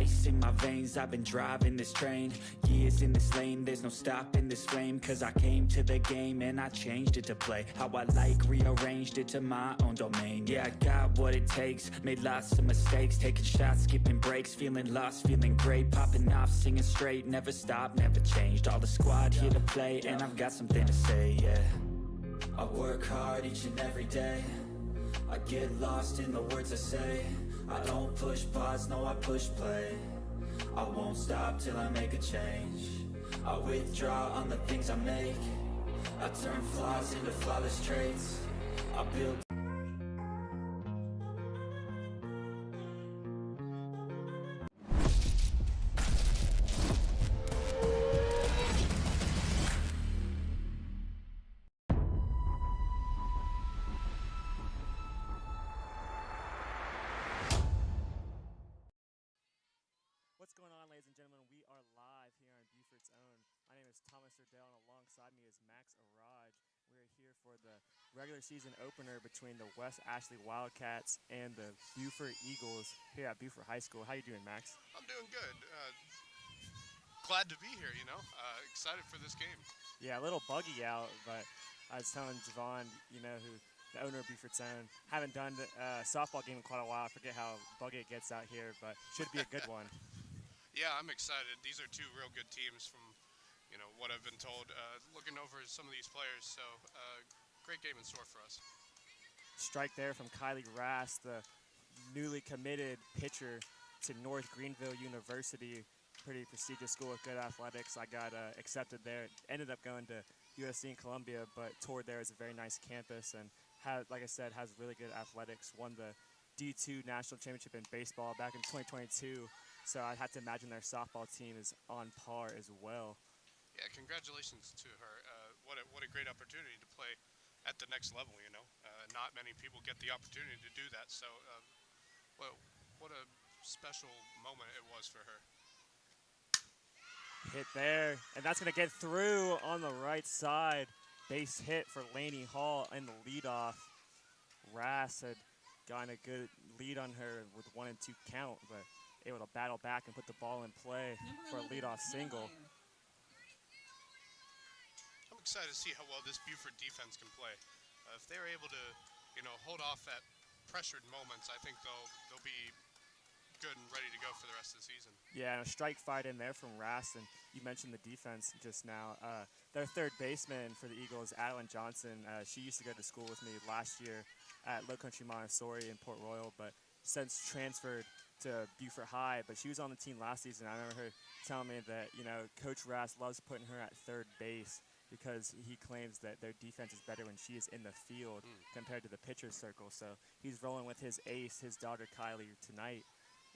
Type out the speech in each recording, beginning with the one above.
ice in my veins, I've been driving this train. Years in this lane, there's no stopping this flame. Cause I came to the game and I changed it to play how I like, rearranged it to my own domain. Yeah, I got what it takes, made lots of mistakes, taking shots, skipping breaks, feeling lost, feeling great, popping off, singing straight, never stopped, never changed. All the squad here to play, and I've got something to say, yeah. I work hard each and every day, I get lost in the words I say. I don't push pause, no I push play. I won't stop till I make a change. I withdraw on the things I make. I turn flaws into flawless traits. I build. What's going on, ladies and gentlemen? We are live here on Beaufort's Own. My name is Thomas Erdell, and alongside me is Max Araj. We're here for the regular season opener between the West Ashley Wildcats and the Beaufort Eagles here at Beaufort High School. How you doing, Max? I'm doing good. Glad to be here, you know. Excited for this game. Yeah, a little buggy out, but I was telling Javon, you know, who the owner of Beaufort's Own, haven't done a softball game in quite a while. I forget how buggy it gets out here, but should be a good one. Yeah, I'm excited. These are two real good teams from, you know, what I've been told. Looking over some of these players, so great game in store for us. Strike there from Kylie Rass, the newly committed pitcher to North Greenville University, pretty prestigious school with good athletics. I got accepted there. Ended up going to USC in Columbia, but toured there as a very nice campus and like I said, has really good athletics. Won the D2 National Championship in baseball back in 2022. So I have to imagine their softball team is on par as well. Yeah, congratulations to her. What a great opportunity to play at the next level, you know. Not many people get the opportunity to do that, so what a special moment it was for her. Hit there, and that's going to get through on the right side. Base hit for Lainey Hall in the leadoff. Rass had gotten a good lead on her with 1-2 count, but able to battle back and put the ball in play for a leadoff single. I'm excited to see how well this Beaufort defense can play. If they're able to, you know, hold off at pressured moments, I think they'll be good and ready to go for the rest of the season. Yeah, and a strike fight in there from Rass, and you mentioned the defense just now. Their third baseman for the Eagles, Adeline Johnson, she used to go to school with me last year at Low Country Montessori in Port Royal, but since transferred to Beaufort High, but she was on the team last season. I remember her telling me that, you know, Coach Rass loves putting her at third base because he claims that their defense is better when she is in the field compared to the pitcher's circle. So he's rolling with his ace, his daughter Kylie, tonight,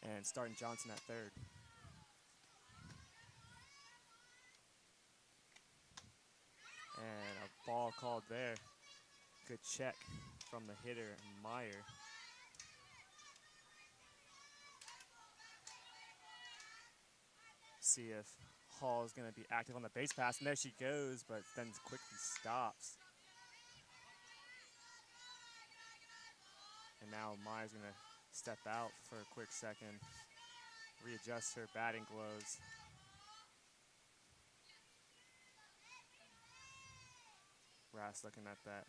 and starting Johnson at third. And a ball called there. Good check from the hitter, Meyer. See if Hall is going to be active on the base pass, and there she goes, but then quickly stops. And now Meyer's going to step out for a quick second, readjust her batting gloves. Rass looking at that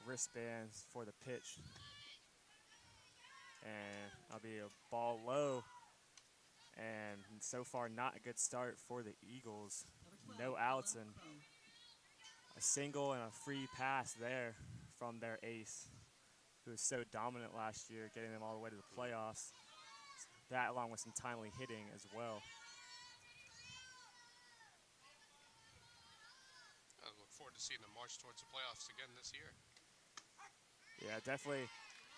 wristbands for the pitch. And that'll be a ball low. And so far, not a good start for the Eagles. No outs and a single and a free pass there from their ace, who was so dominant last year, getting them all the way to the playoffs. That along with some timely hitting as well. I look forward to seeing them march towards the playoffs again this year. Yeah, definitely.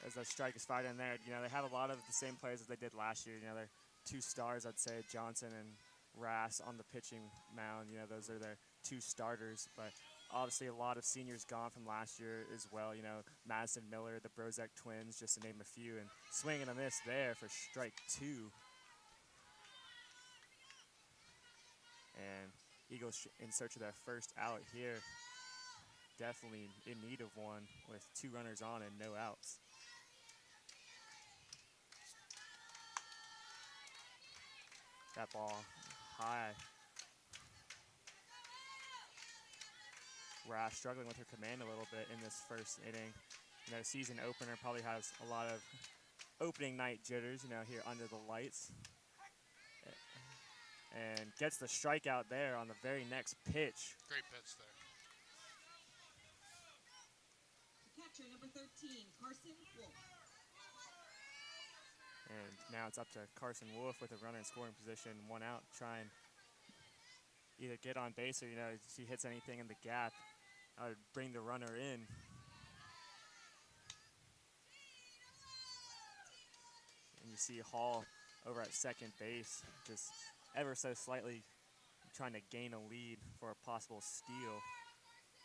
As the strike is fired in there, you know, they have a lot of the same players as they did last year. You know, they're two stars, I'd say, Johnson and Rass on the pitching mound. You know, those are their two starters, but obviously a lot of seniors gone from last year as well. You know, Madison Miller, the Brozek twins, just to name a few, and swing and a miss there for strike two. And Eagles in search of their first out here. Definitely in need of one with 2 runners on and no outs. That ball high. Rash struggling with her command a little bit in this first inning. You know, season opener probably has a lot of opening night jitters, you know, here under the lights. And gets the strikeout there on the very next pitch. Great pitch there. Catcher number 13, Carson Wolf. And now it's up to Carson Wolf with a runner in scoring position, 1 out, try and either get on base or, you know, if she hits anything in the gap, I would bring the runner in. And you see Hall over at second base, just ever so slightly trying to gain a lead for a possible steal.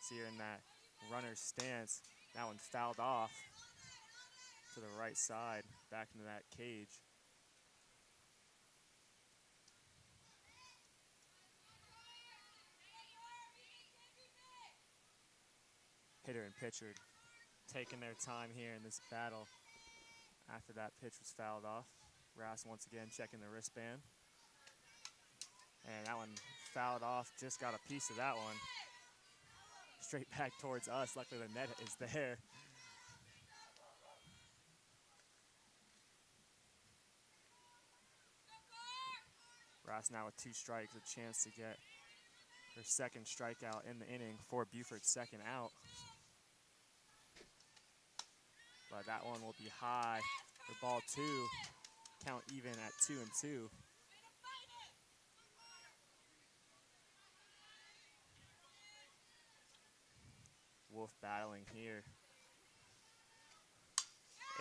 See her in that runner's stance. That one fouled off to the right side, back into that cage. Hitter and pitcher taking their time here in this battle after that pitch was fouled off. Rass once again checking the wristband. And that one fouled off, just got a piece of that one. Straight back towards us. Luckily the net is there. Rass now with 2 strikes, a chance to get her second strikeout in the inning for Beaufort's second out. But that one will be high for ball 2. Count even at 2-2. Wolf battling here.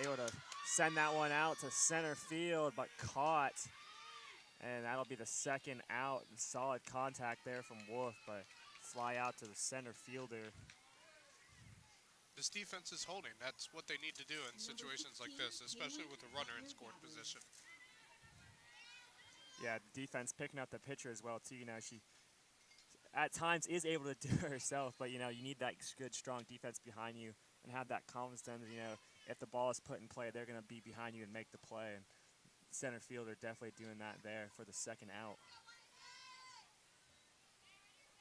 Able to send that one out to center field, but caught. And that'll be the second out. Solid contact there from Wolf, but fly out to the center fielder. This defense is holding. That's what they need to do in situations like this, especially with a runner in scoring position. Yeah, the defense picking up the pitcher as well too. You know, she at times is able to do it herself, but you know, you need that good, strong defense behind you and have that confidence that, you know, if the ball is put in play, they're going to be behind you and make the play. And center fielder definitely doing that there for the second out.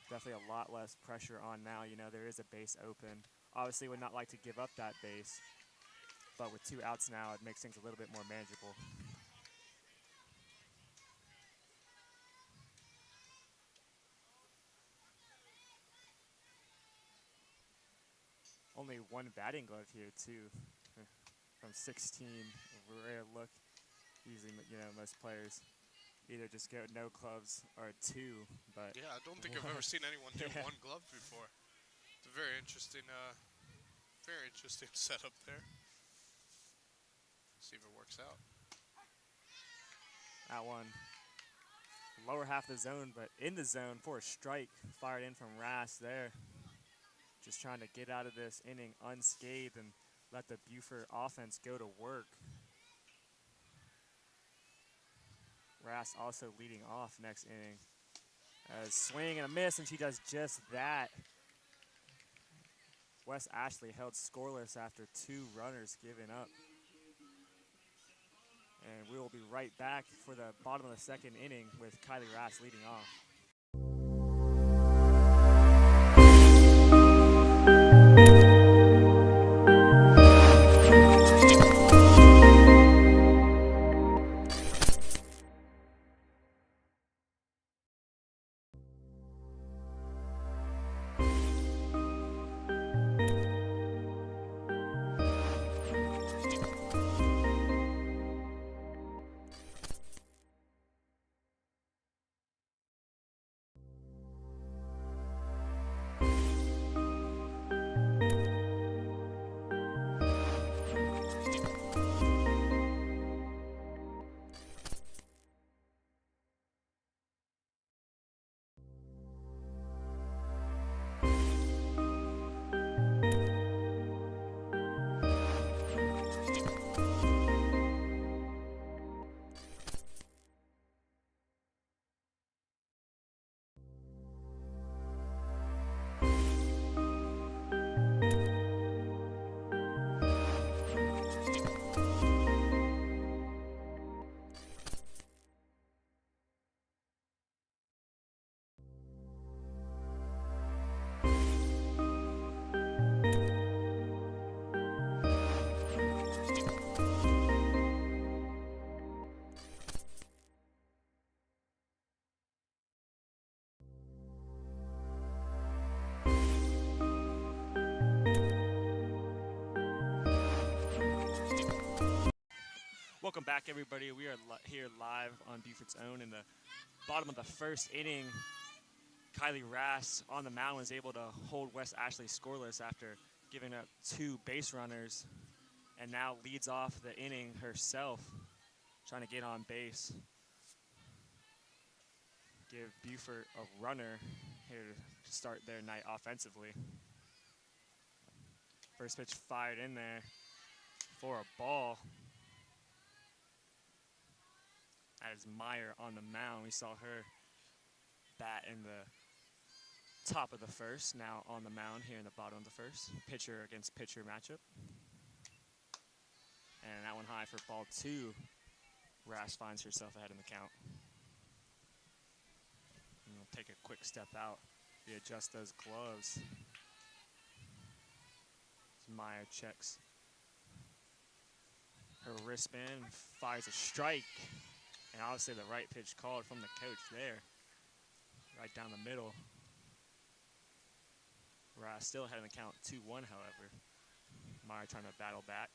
Definitely a lot less pressure on now. You know, there is a base open. Obviously would not like to give up that base, but with 2 outs now, it makes things a little bit more manageable. Only 1 batting glove here too, from 16. A rare look. Usually, you know, most players either just go no gloves or 2, but yeah, I don't think I've ever seen anyone do 1 glove before. It's a very interesting setup there. See if it works out. That one, lower half of the zone, but in the zone for a strike. Fired in from Rass there. Just trying to get out of this inning unscathed and let the Beaufort offense go to work. Rass also leading off next inning. A swing and a miss, and she does just that. Wes Ashley held scoreless after 2 runners given up. And we will be right back for the bottom of the second inning with Kylie Rass leading off. Welcome back, everybody. We are here live on Beaufort's Own in the bottom of the first inning. Kylie Rass on the mound was able to hold West Ashley scoreless after giving up 2 base runners, and now leads off the inning herself, trying to get on base. Give Beaufort a runner here to start their night offensively. First pitch fired in there for a ball. As Meyer on the mound, we saw her bat in the top of the first, now on the mound here in the bottom of the first. Pitcher against pitcher matchup. And that one high for ball 2. Rass finds herself ahead in the count. And we'll take a quick step out, readjust those gloves. As Meyer checks her wristband, fires a strike. And obviously the right pitch called from the coach there. Right down the middle. Rass still ahead in the count, 2-1, however. Meyer trying to battle back.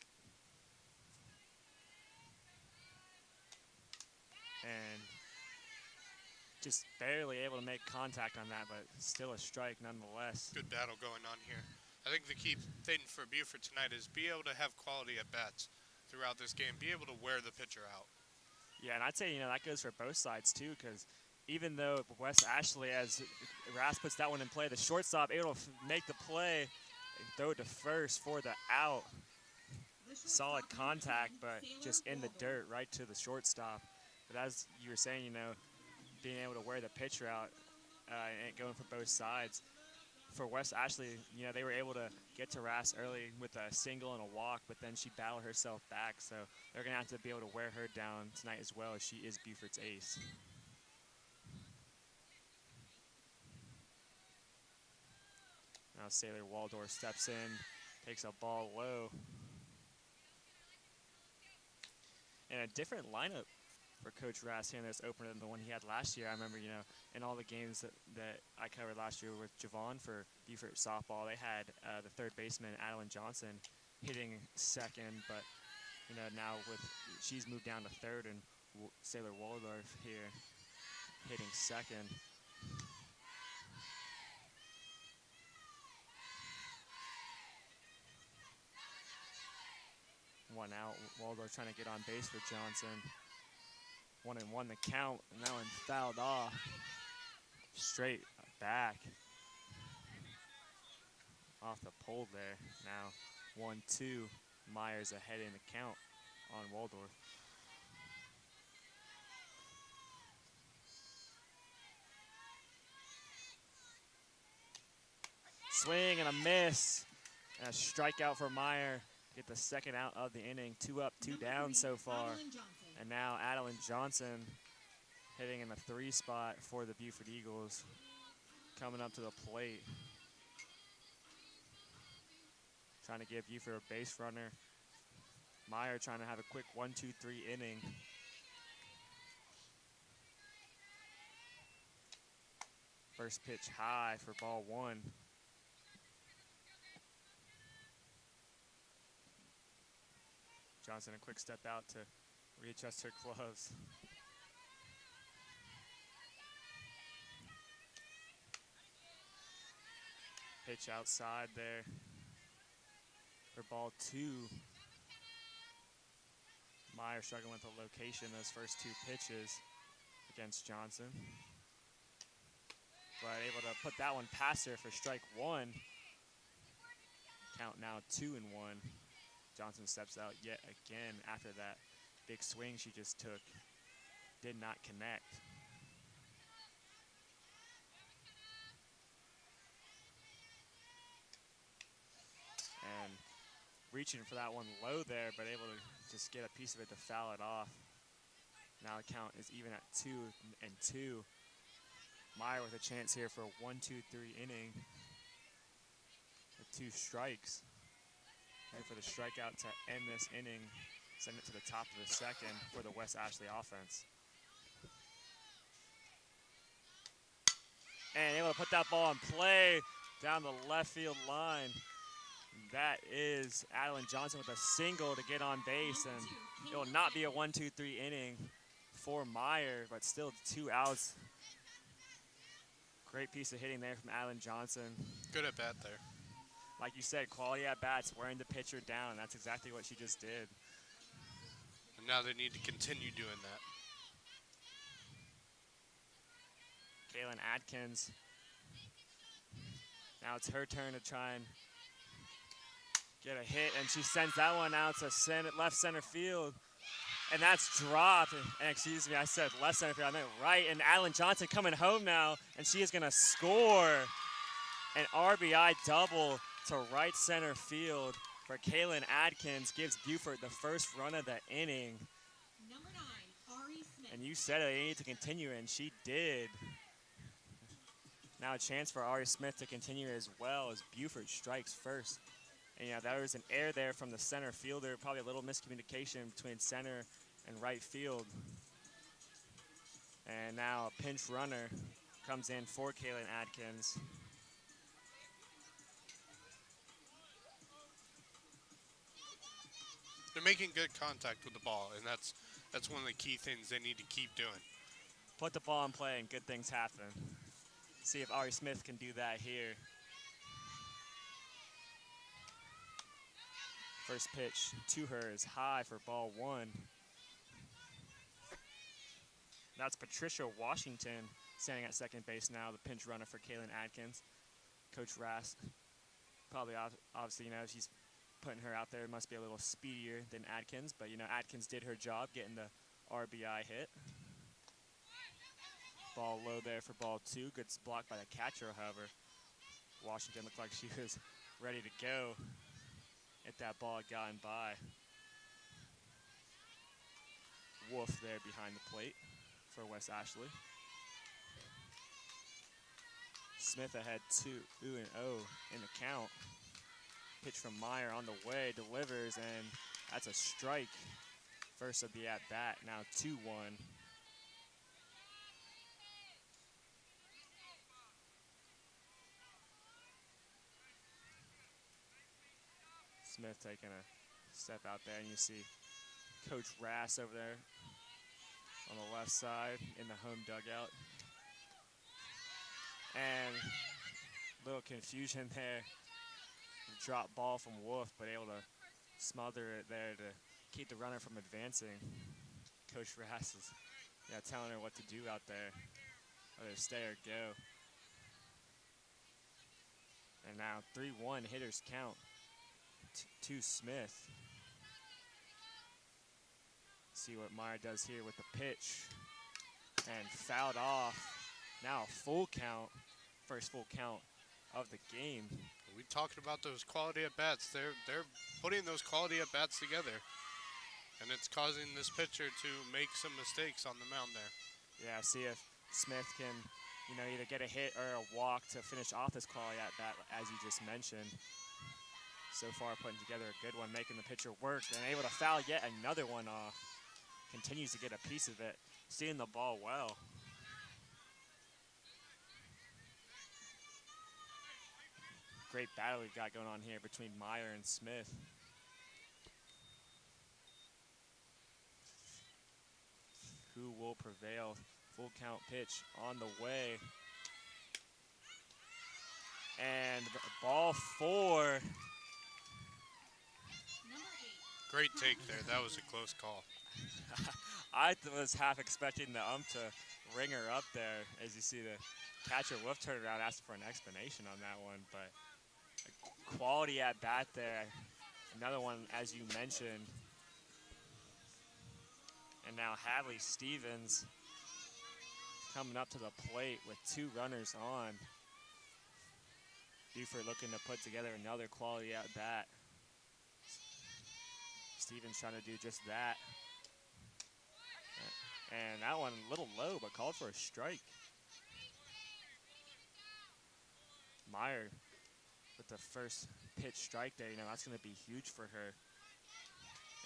And just barely able to make contact on that, but still a strike nonetheless. Good battle going on here. I think the key thing for Beaufort tonight is be able to have quality at bats throughout this game, be able to wear the pitcher out. Yeah, and I'd say, that goes for both sides too, because even though West Ashley, as Rass puts that one in play, the shortstop able to make the play and throw it to first for the out. Solid contact, but just in the dirt right to the shortstop. But as you were saying, being able to wear the pitcher out and going for both sides. For West Ashley, they were able to get to Rass early with a single and a walk, but then she battled herself back. So they're going to have to be able to wear her down tonight as well, as she is Beaufort's ace. Now Sailor Waldorf steps in, takes a ball low. And a different lineup for Coach Rass here in this opener than the one he had last year. I remember, in all the games that I covered last year with Javon for Beaufort softball, they had the third baseman, Adeline Johnson, hitting second, but, now she's moved down to third, and Sailor Waldorf here hitting second. One out, Waldorf trying to get on base for Johnson. 1-1 the count, and that one fouled off. Straight back. Off the pole there. Now 1-2. Myers ahead in the count on Waldorf. Swing and a miss. And a strikeout for Meyer. Get the second out of the inning. 2 up, 2 down so far. And now Adeline Johnson hitting in the 3 spot for the Beaufort Eagles. Coming up to the plate. Trying to give Beaufort a base runner. Meyer trying to have a quick 1-2-3 inning. First pitch high for ball 1. Johnson a quick step out to readjust her gloves. Pitch outside there for ball 2. Meyer struggling with the location those first 2 pitches against Johnson. But able to put that one past her for strike 1. Count now 2-1. Johnson steps out yet again after that big swing she just took. Did not connect. And reaching for that one low there, but able to just get a piece of it to foul it off. Now the count is even at 2-2. Meyer with a chance here for a 1-2-3 inning with 2 strikes. Ready for the strikeout to end this inning, send it to the top of the second for the West Ashley offense. And able to put that ball in play down the left field line. That is Adeline Johnson with a single to get on base, and it will not be a 1-2-3 inning for Meyer, but still 2 outs. Great piece of hitting there from Adeline Johnson. Good at bat there. Like you said, quality at bats, wearing the pitcher down. That's exactly what she just did. And now they need to continue doing that. Kaylin Atkins. Now it's her turn to try and get a hit, and she sends that one out to left center field. And that's dropped. And excuse me, I said left center field, I meant right. And Adeline Johnson coming home now, and she is going to score an RBI double to right center field for Kaylin Atkins. Gives Beaufort the first run of the inning. Number 9, Ari Smith. And you said they needed to continue, and she did. Now a chance for Ari Smith to continue as well as Beaufort strikes first. And yeah, there was an error there from the center fielder, probably a little miscommunication between center and right field. And now a pinch runner comes in for Kaylin Atkins. They're making good contact with the ball, and that's one of the key things they need to keep doing. Put the ball in play and good things happen. See if Ari Smith can do that here. First pitch to her is high for ball 1. That's Patricia Washington standing at second base now, the pinch runner for Kaylin Atkins. Coach Rast probably obviously, she's putting her out there, must be a little speedier than Atkins, but Atkins did her job getting the RBI hit. Ball low there for ball 2. Good block by the catcher, however. Washington looked like she was ready to go if that ball had gotten by. Wolf there behind the plate for West Ashley. Smith ahead 2-0 in the count. Pitch from Meyer on the way, delivers, and that's a strike. First of the at-bat, now 2-1. Smith taking a step out there, and you see Coach Rass over there on the left side in the home dugout. And a little confusion there. Drop ball from Wolf, but able to smother it there to keep the runner from advancing. Coach Rass is telling her what to do out there, whether stay or go. And now 3-1 hitters count to Smith. See what Meyer does here with the pitch. And fouled off. Now a full count, first full count of the game. We talked about those quality at-bats. They're putting those quality at-bats together, and it's causing this pitcher to make some mistakes on the mound there. Yeah, see if Smith can, either get a hit or a walk to finish off this quality at-bat, as you just mentioned. So far, putting together a good one, making the pitcher work, and able to foul yet another one off. Continues to get a piece of it, seeing the ball well. Great battle we've got going on here between Meyer and Smith. Who will prevail? Full count pitch on the way. And ball 4. Number 8. Great take there. That was a close call. I was half expecting the ump to ring her up there, as you see the catcher Wolf turn around asking for an explanation on that one, but a quality at bat there. Another one, as you mentioned. And now Hadley Stevens coming up to the plate with 2 runners on. Beaufort looking to put together another quality at bat. Stevens trying to do just that. And that one a little low, but called for a strike. Meyer with the first pitch strike there, that's going to be huge for her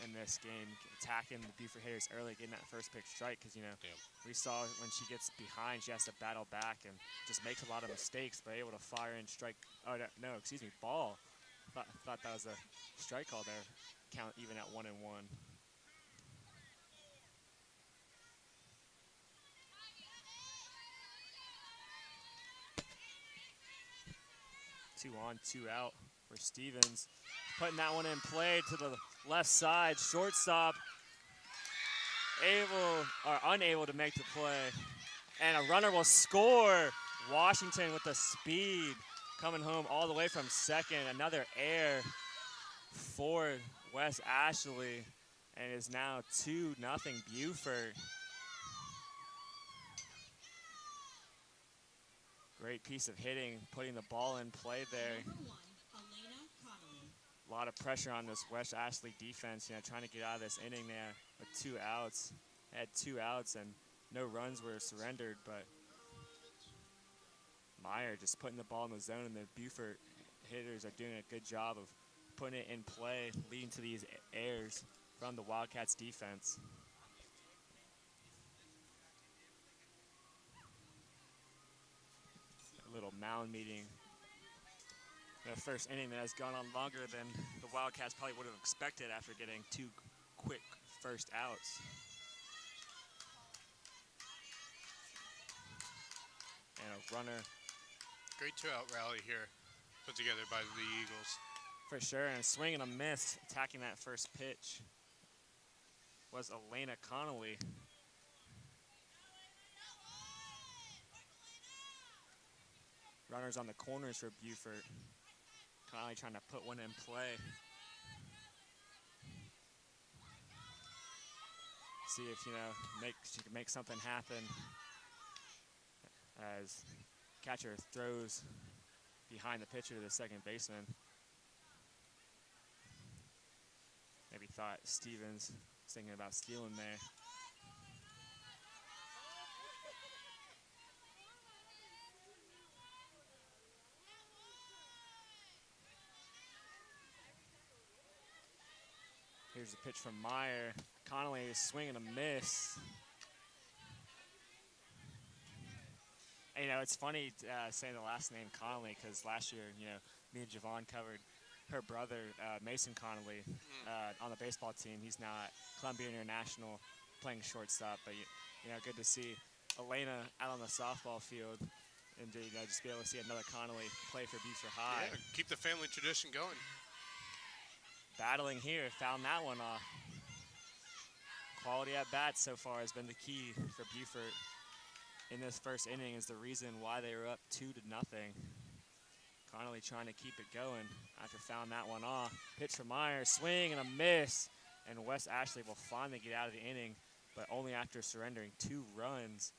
in this game, attacking the Beaufort hitters early, getting that first pitch strike, because, we saw when she gets behind, she has to battle back and just makes a lot of mistakes, but able to fire and strike, ball thought that was a strike call there. Count even at 1-1. 2 on, 2 out for Stevens. Putting that one in play to the left side. Shortstop unable to make the play. And a runner will score. Washington with the speed coming home all the way from second. Another error for Wes Ashley. And it is now 2-0 Beaufort. Great piece of hitting, putting the ball in play there. A lot of pressure on this West Ashley defense, trying to get out of this inning there with 2 outs. Had 2 outs and no runs were surrendered, but Meyer just putting the ball in the zone, and the Beaufort hitters are doing a good job of putting it in play, leading to these errors from the Wildcats defense. A little mound meeting. The first inning that has gone on longer than the Wildcats probably would have expected after getting 2 quick first outs. And a runner. Great 2-out rally here put together by the Eagles. For sure, and a swing and a miss attacking that first pitch was Elena Connolly. Runners on the corners for Beaufort. Connolly trying to put one in play. See if, she can make something happen. As catcher throws behind the pitcher to the second baseman. Maybe thought Stevens was thinking about stealing there. Here's a pitch from Meyer. Connolly is swinging a miss. And, it's funny saying the last name Connolly, because last year, me and Javon covered her brother, Mason Connolly, on the baseball team. He's now at Columbia International playing shortstop. But, good to see Elena out on the softball field and just be able to see another Connolly play for Beaufort High. Yeah, keep the family tradition going. Battling here, found that one off. Quality at bat so far has been the key for Beaufort in this first inning, is the reason why they were up 2-0. Connolly trying to keep it going after found that one off. Pitch from Meyer, swing and a miss, and Wes Ashley will finally get out of the inning, but only after surrendering 2 runs.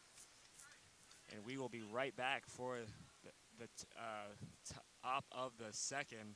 And we will be right back for the top of the second.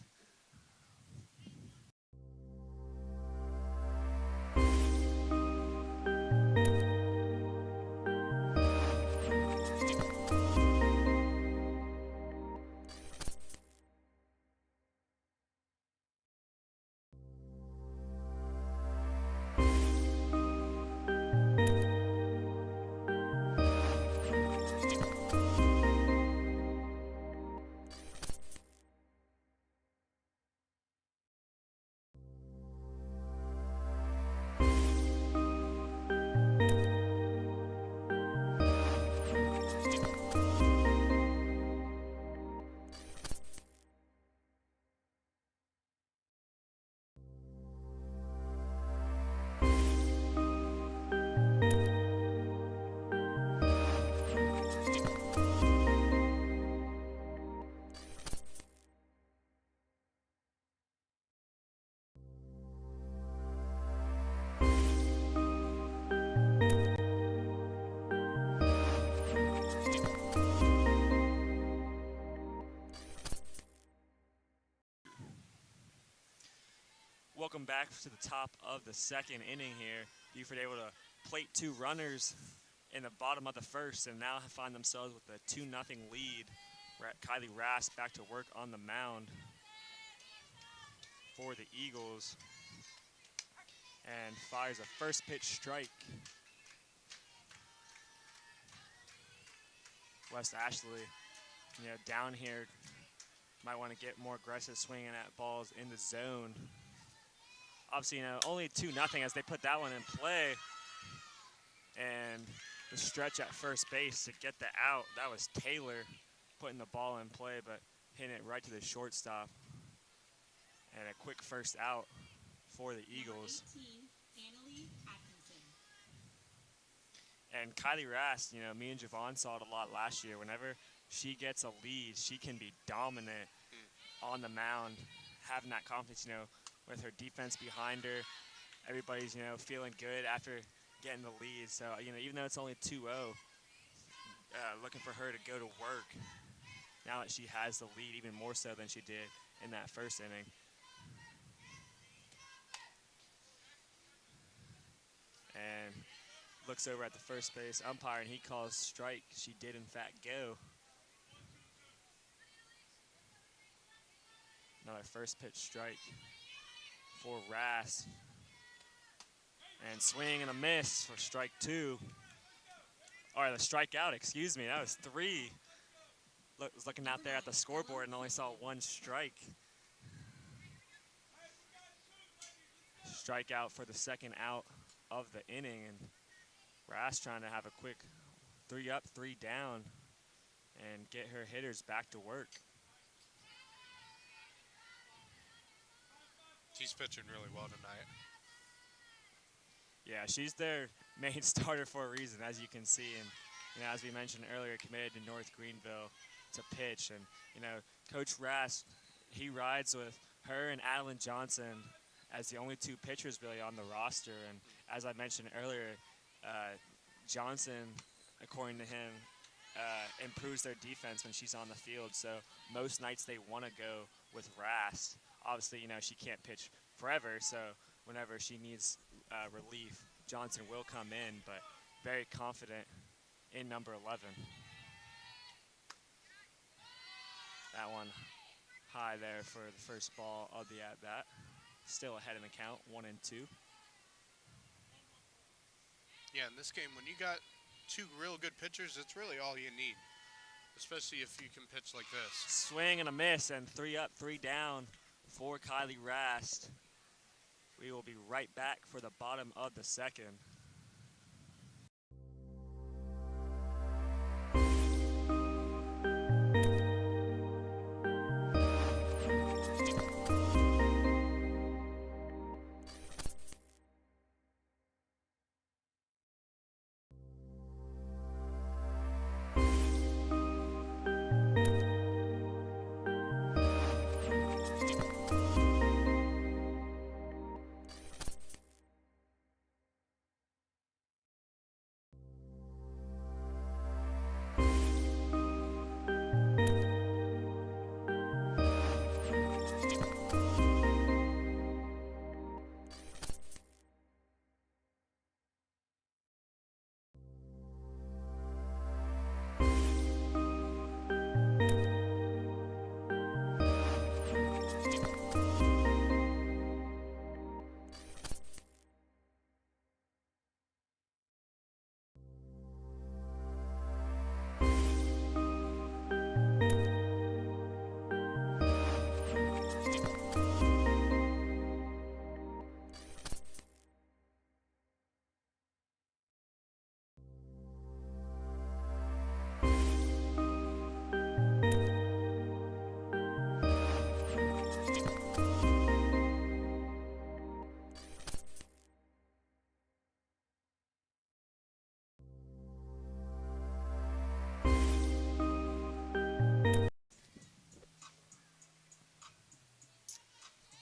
Welcome back to the top of the second inning here. Beaufort able to plate 2 runners in the bottom of the first and now find themselves with a 2-0 lead. Kylie Rass back to work on the mound for the Eagles and fires a first pitch strike. West Ashley, down here Might want to get more aggressive swinging at balls in the zone. Obviously, only 2-0 as they put that one in play. And the stretch at first base to get the out, that was Taylor putting the ball in play, but hitting it right to the shortstop. And a quick first out for the Eagles. And Kylie Rast, me and Javon saw it a lot last year. Whenever she gets a lead, she can be dominant on the mound, having that confidence, with her defense behind her. Everybody's, feeling good after getting the lead. So, even though it's only 2-0, looking for her to go to work now that she has the lead, even more so than she did in that first inning. And looks over at the first base umpire, and he calls strike. She did, in fact, go. Another first pitch strike for Rast. And swing and a miss for strike 2. Or the strikeout, excuse me. That was 3. Was looking out there at the scoreboard and only saw 1 strike. Strikeout for the second out of the inning. And Rast trying to have a quick 3 up, 3 down and get her hitters back to work. She's pitching really well tonight. Yeah, she's their main starter for a reason, as you can see. And, as we mentioned earlier, committed to North Greenville to pitch. And, Coach Rast, he rides with her and Adeline Johnson as the only 2 pitchers really on the roster. And as I mentioned earlier, Johnson, according to him, improves their defense when she's on the field. So most nights they want to go with Rast. Obviously, she can't pitch forever, so whenever she needs relief, Johnson will come in, but very confident in number 11. That one high there for the first ball of the at-bat. Still ahead in the count, 1-2. Yeah, in this game, when you got 2 real good pitchers, it's really all you need, especially if you can pitch like this. Swing and a miss, and 3 up, 3 down for Kylie Rast. We will be right back for the bottom of the second.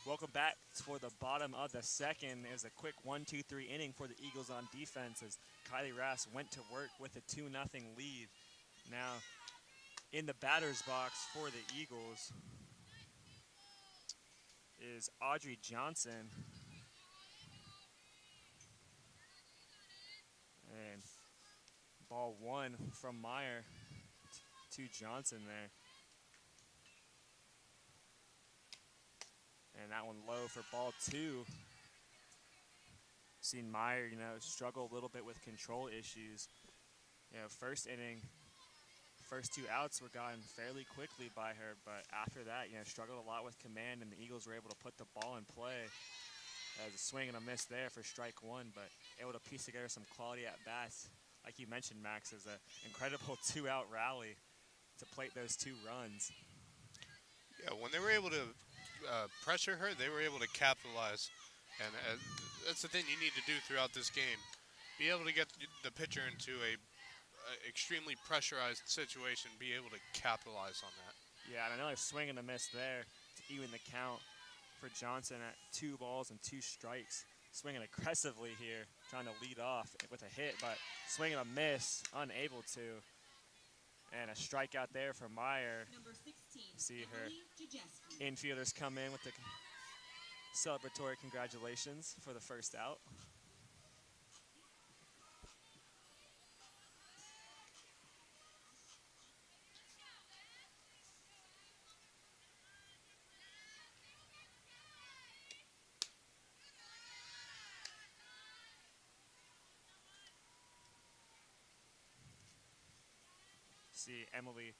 Welcome back for the bottom of the second. It was a quick 1-2-3 inning for the Eagles on defense as Kylie Rast went to work with a 2-0 lead. Now, in the batter's box for the Eagles is Audrey Johnson. And ball 1 from Meyer to Johnson there. And that one low for ball 2. Seen Meyer, struggle a little bit with control issues. First inning, first 2 outs were gotten fairly quickly by her, but after that, struggled a lot with command, and the Eagles were able to put the ball in play. As a swing and a miss there for strike 1, but able to piece together some quality at-bats. Like you mentioned, Max, is an incredible 2-out rally to plate those 2 runs. Yeah, when they were able to pressure her, they were able to capitalize. And that's the thing you need to do throughout this game. Be able to get the pitcher into a extremely pressurized situation, be able to capitalize on that. Yeah, and another swing and a miss there to even the count for Johnson at 2 balls and 2 strikes. Swinging aggressively here, trying to lead off with a hit, but swinging a miss, unable to. And a strikeout there for Meyer. Number 16, See her Emily Jajeski. infielders come in with the celebratory congratulations for the first out. See Emily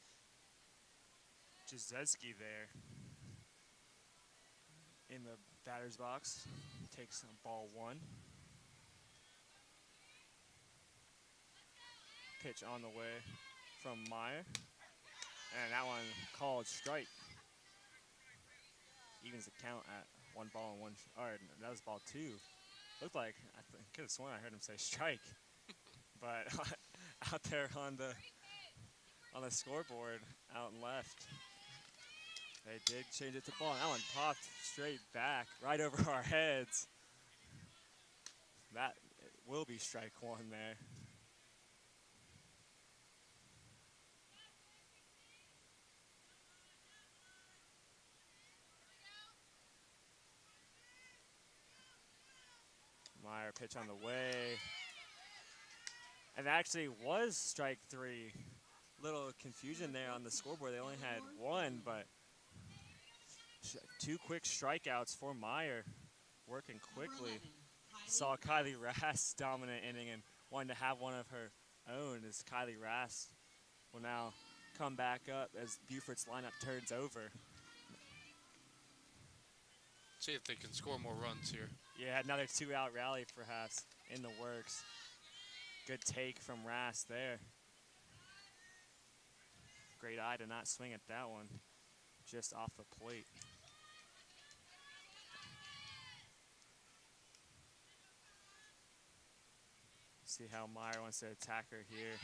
Jazeski there in the batter's box. Takes ball 1. Pitch on the way from Meyer. And that one called strike. Evens the count at 1 ball and 1, or that was ball 2. Looked like, I could have sworn I heard him say strike. But out there on the scoreboard, out and left, they did change it to ball. That one popped straight back, right over our heads. That will be strike 1 there. Meyer pitch on the way. And actually was strike 3. Little confusion there on the scoreboard. They only had 1, but 2 quick strikeouts for Meyer. Working quickly. Saw Kylie Rass dominant inning and wanted to have one of her own, as Kylie Rass will now come back up as Beaufort's lineup turns over. See if they can score more runs here. Yeah, another 2-out rally perhaps in the works. Good take from Rass there. Great eye to not swing at that one, just off the plate. See how Meyer wants to attack her here.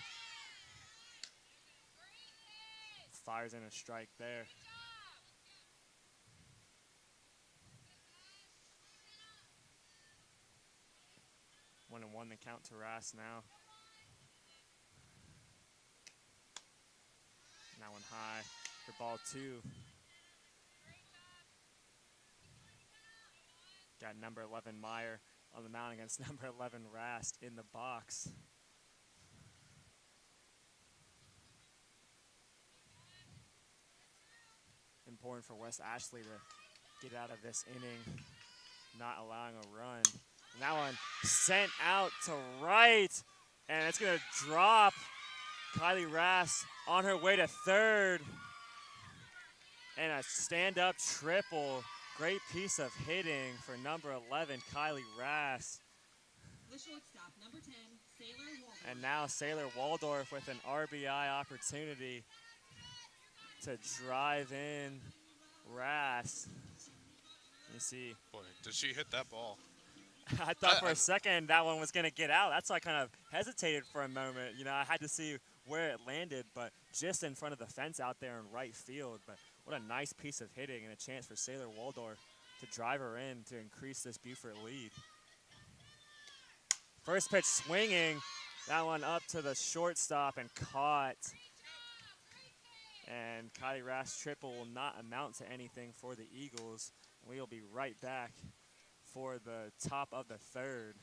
Fires in a strike there. 1-1 the count to Rass now. And that one high for ball 2. Got number 11 Meyer on the mound against number 11 Rast in the box. Important for West Ashley to get out of this inning, not allowing a run. And that one sent out to right, and it's going to drop Kylie Rass on her way to third. And a stand-up triple. Great piece of hitting for number 11, Kylie Rass. The shortstop, number 10, Sailor Waldorf. And now Sailor Waldorf with an RBI opportunity to drive in Rass. You see. Boy, did she hit that ball. I thought for a second that one was going to get out. That's why I kind of hesitated for a moment. You know, I had to see where it landed, but just in front of the fence out there in right field. But what a nice piece of hitting and a chance for Sailor Waldorf to drive her in to increase this Beaufort lead. First pitch swinging. That one up to the shortstop and caught. And Kylie Rass triple will not amount to anything for the Eagles. We will be right back for the top of the third.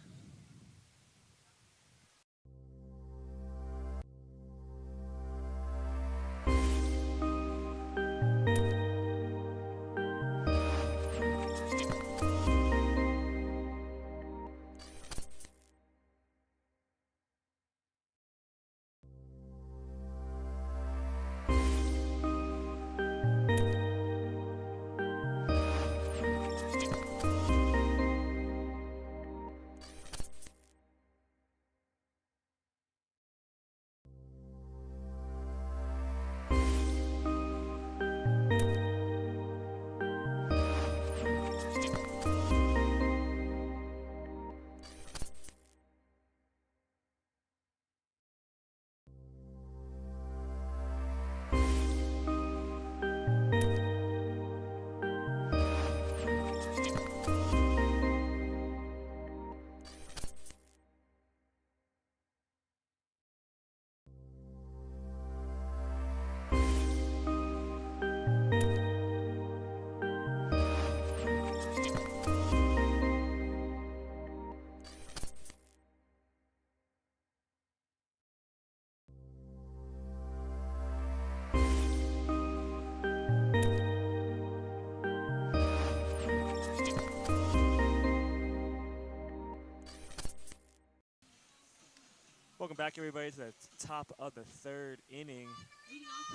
Welcome back, everybody, to the top of the third inning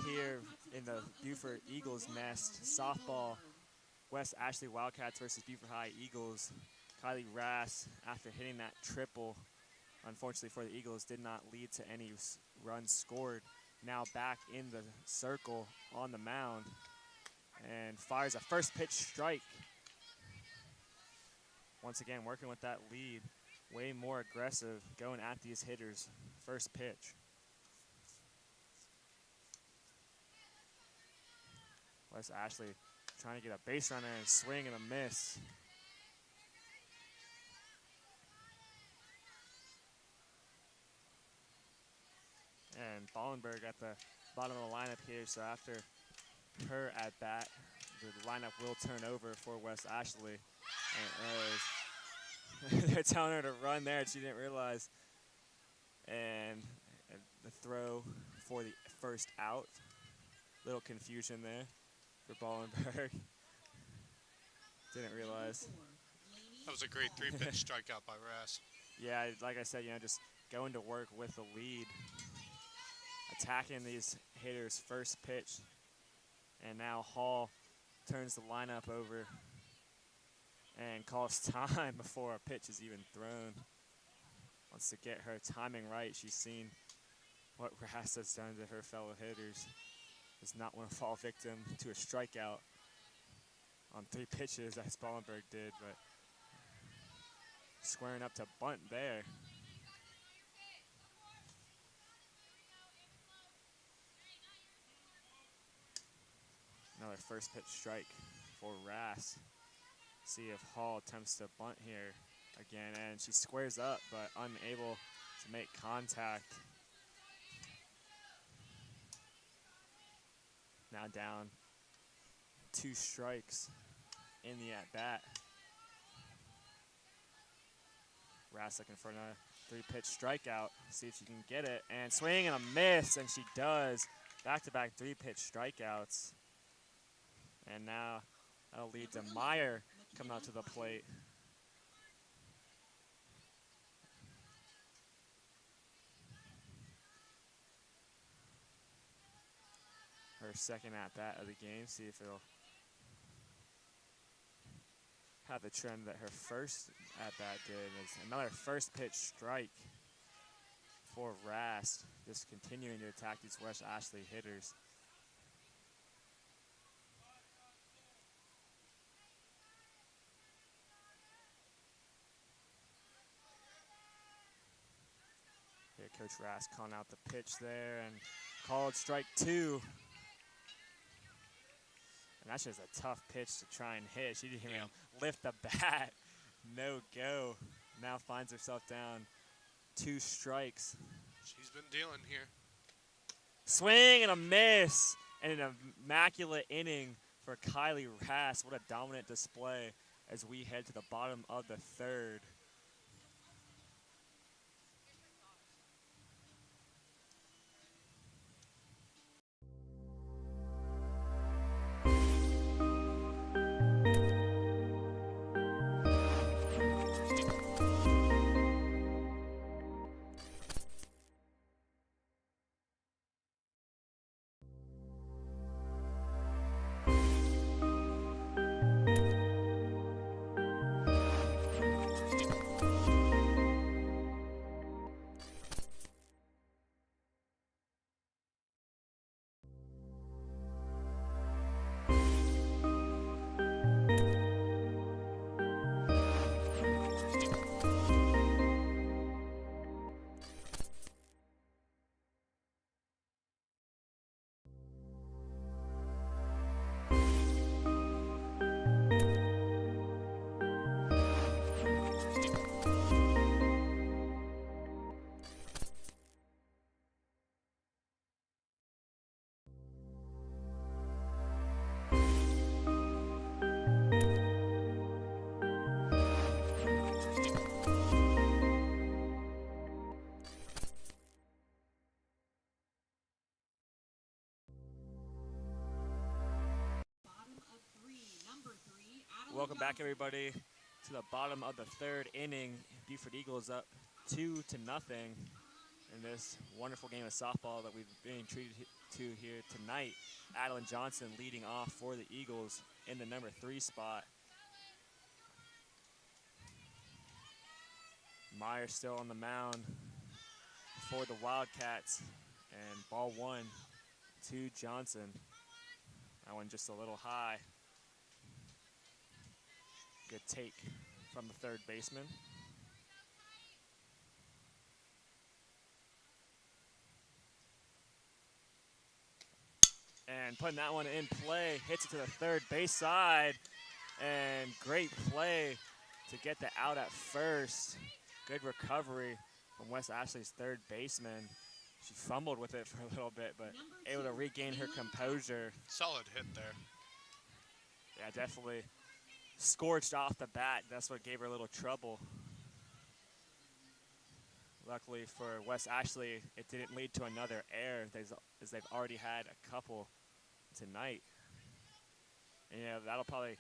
here in the Beaufort Eagles Nest softball. West Ashley Wildcats versus Beaufort High Eagles. Kylie Rass, after hitting that triple, unfortunately for the Eagles, did not lead to any runs scored. Now back in the circle on the mound and fires a first pitch strike. Once again, working with that lead, way more aggressive, going at these hitters. First pitch. Wes Ashley trying to get a base runner and swing and a miss. And Ballenberg at the bottom of the lineup here, so after her at bat, the lineup will turn over for West Ashley. And they're telling her to run there, and she didn't realize. And the throw for the first out. Little confusion there for Ballenberg. Didn't realize. That was a great three-pitch strikeout by Rass. Yeah, like I said, just going to work with the lead. Attacking these hitters' first pitch. And now Hall turns the lineup over and calls time before a pitch is even thrown. Wants to get her timing right. She's seen what Rass has done to her fellow hitters. Does not want to fall victim to a strikeout on 3 pitches as Ballenberg did, but squaring up to bunt there. Another first pitch strike for Rass. See if Hall attempts to bunt here again, and she squares up but unable to make contact. Now down 2 strikes in the at-bat. Rass looking for another 3-pitch strikeout. See if she can get it, and swing and a miss, and she does. Back-to-back 3-pitch strikeouts. And now that'll lead to Meyer coming out to the plate. Her second at-bat of the game. See if it'll have the trend that her first at-bat did. It's another first pitch strike for Rass, just continuing to attack these West Ashley hitters. Here, Coach Rass calling out the pitch there and called strike 2. And that's just a tough pitch to try and hit. She didn't even lift the bat. No go. Now finds herself down 2 strikes. She's been dealing here. Swing and a miss. And an immaculate inning for Kylie Rass. What a dominant display as we head to the bottom of the 3rd. Welcome back, everybody, to the bottom of the 3rd inning. Beaufort Eagles up 2-0. in this wonderful game of softball that we've been treated to here tonight. Adeline Johnson leading off for the Eagles in the number 3 spot. Meyer still on the mound for the Wildcats, and ball 1 to Johnson. That one just a little high. Good take from the third baseman. And putting that one in play, hits it to the third base side, and great play to get the out at first. Good recovery from West Ashley's third baseman. She fumbled with it for a little bit, but able to regain her composure. Solid hit there. Yeah, definitely scorched off the bat. That's what gave her a little trouble. Luckily for West Ashley, it didn't lead to another error, as they've already had a couple tonight. And, that'll probably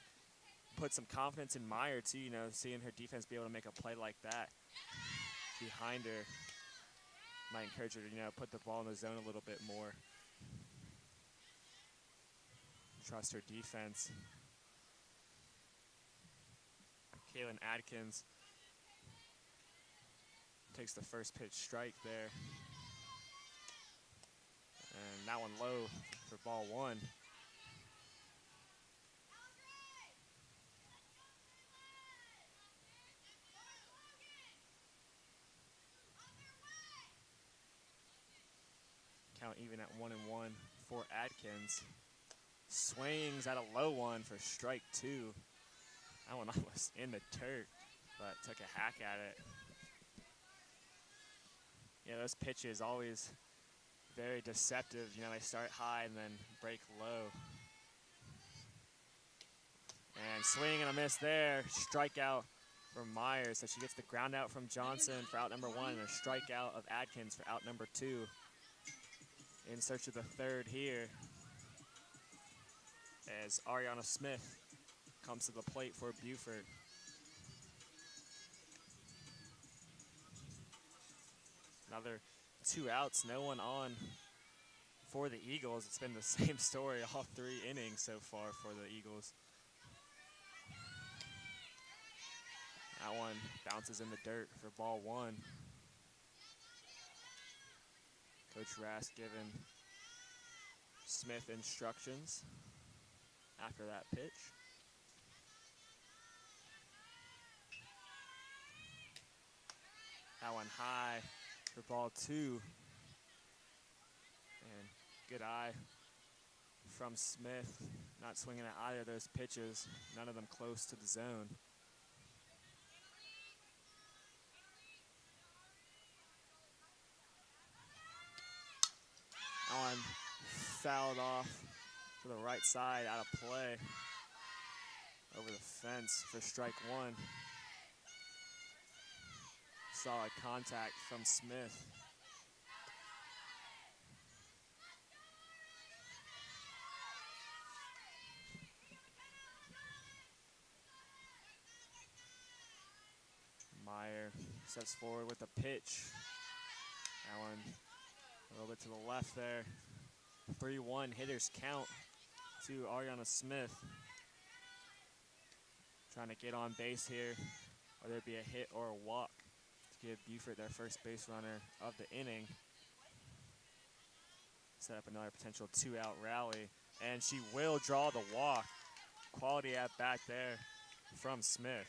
put some confidence in Meyer, too, seeing her defense be able to make a play like that behind her. Might encourage her to, put the ball in the zone a little bit more. Trust her defense. Kaylin Adkins takes the first pitch strike there. And that one low for ball 1. Count even at 1-1 for Adkins. Swings at a low one for strike 2. That one almost in the dirt, but took a hack at it. Yeah, those pitches always very deceptive. They start high and then break low. And swing and a miss there. Strikeout from Myers. So she gets the ground out from Johnson for out number 1 and a strikeout of Adkins for out number 2. In search of the third here, as Ariana Smith comes to the plate for Beaufort. Another 2 outs, no one on for the Eagles. It's been the same story all 3 innings so far for the Eagles. That one bounces in the dirt for ball 1. Coach Rask giving Smith instructions after that pitch. That one high for ball 2. And good eye from Smith, not swinging at either of those pitches, none of them close to the zone. That one fouled off to the right side, out of play, over the fence for strike 1. Solid contact from Smith. Meyer steps forward with a pitch. That one a little bit to the left there. 3-1 hitters count to Ariana Smith. Trying to get on base here, whether it be a hit or a walk, to give Beaufort their first base runner of the inning. Set up another potential 2-out rally, and she will draw the walk. Quality at bat there from Smith.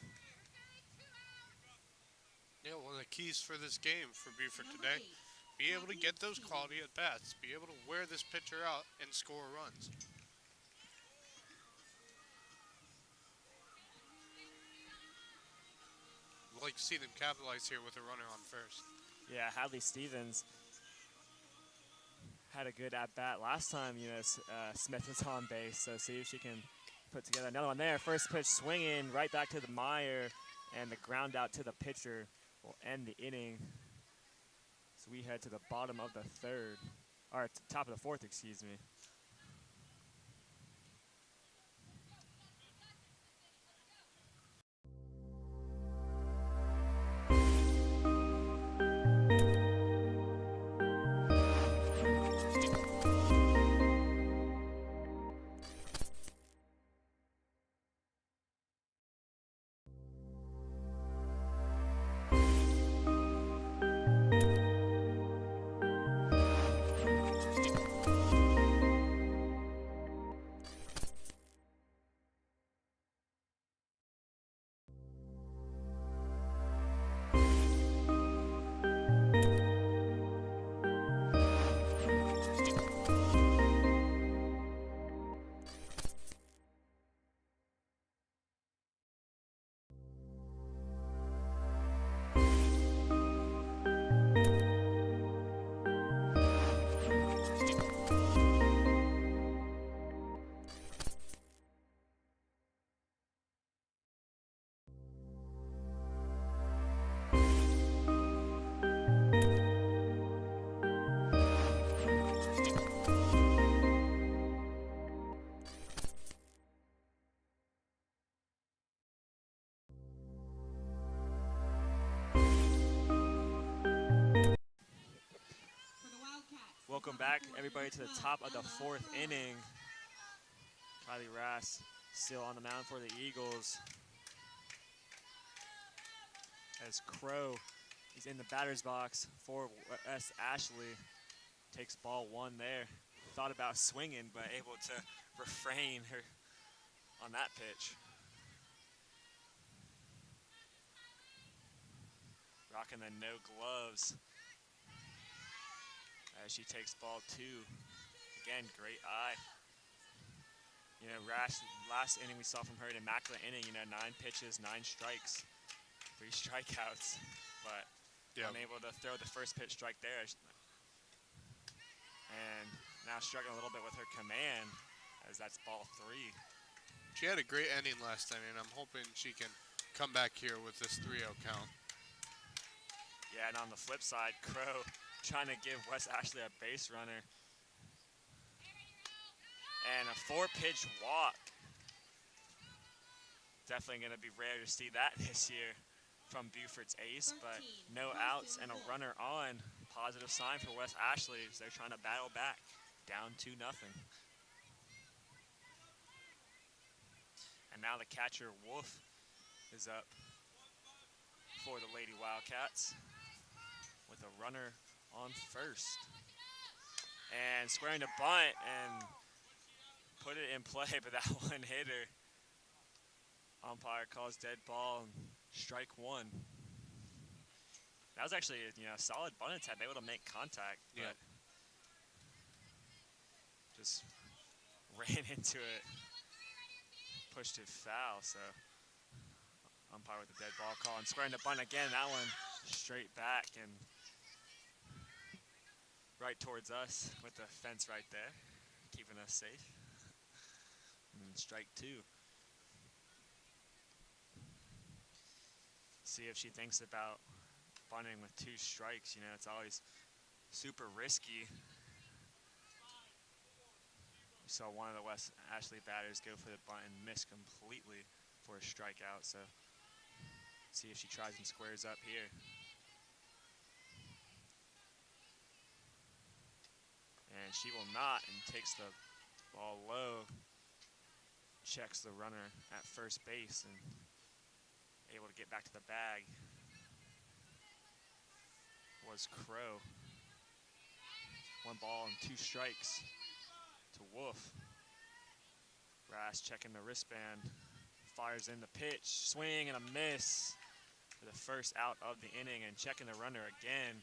Yeah, one of the keys for this game for Beaufort today, be able to get those quality at bats, be able to wear this pitcher out and score runs. We'd like to see them capitalize here with a runner on first. Yeah, Hadley Stevens had a good at bat last time. Smith was on base, so see if she can put together another one there. First pitch swinging right back to the Meyer, and the ground out to the pitcher will end the inning. So we head to the bottom of the third, or top of the fourth, excuse me. Welcome back, everybody, to the top of the 4th inning. Kylie Rass still on the mound for the Eagles. As Crow is in the batter's box for S. Ashley. Takes ball 1 there. Thought about swinging, but able to refrain her on that pitch. Rocking the no gloves as she takes ball 2. Again, great eye. You know, Rash, last inning we saw from her, an immaculate inning, you know, 9 pitches, 9 strikes, 3 strikeouts, but unable to throw the first pitch strike there. And now struggling a little bit with her command as that's ball 3. She had a great ending last inning, and I'm hoping she can come back here with this 3-0 count. Yeah, and on the flip side, Crow trying to give Wes Ashley a base runner. And a 4-pitch walk. Definitely going to be rare to see that this year from Beaufort's ace, but no outs and a runner on. Positive sign for Wes Ashley as they're trying to battle back, down 2-0. And now the catcher, Wolf, is up for the Lady Wildcats with a runner on first. And squaring to bunt and put it in play, but that one hitter. Umpire calls dead ball and strike 1. That was actually a solid bunt attempt, able to make contact, but just ran into it, pushed it foul. So umpire with the dead ball call and squaring the bunt again. That one straight back and right towards us with the fence right there, keeping us safe. And strike 2. See if she thinks about bunting with 2 strikes. You know, it's always super risky. We saw one of the West Ashley batters go for the bunt and miss completely for a strikeout. So see if she tries and squares up here. And she will not, and takes the ball low. Checks the runner at first base and able to get back to the bag was Crow. 1 ball and 2 strikes to Wolf. Rass checking the wristband, fires in the pitch, swing and a miss for the first out of the inning, and checking the runner again.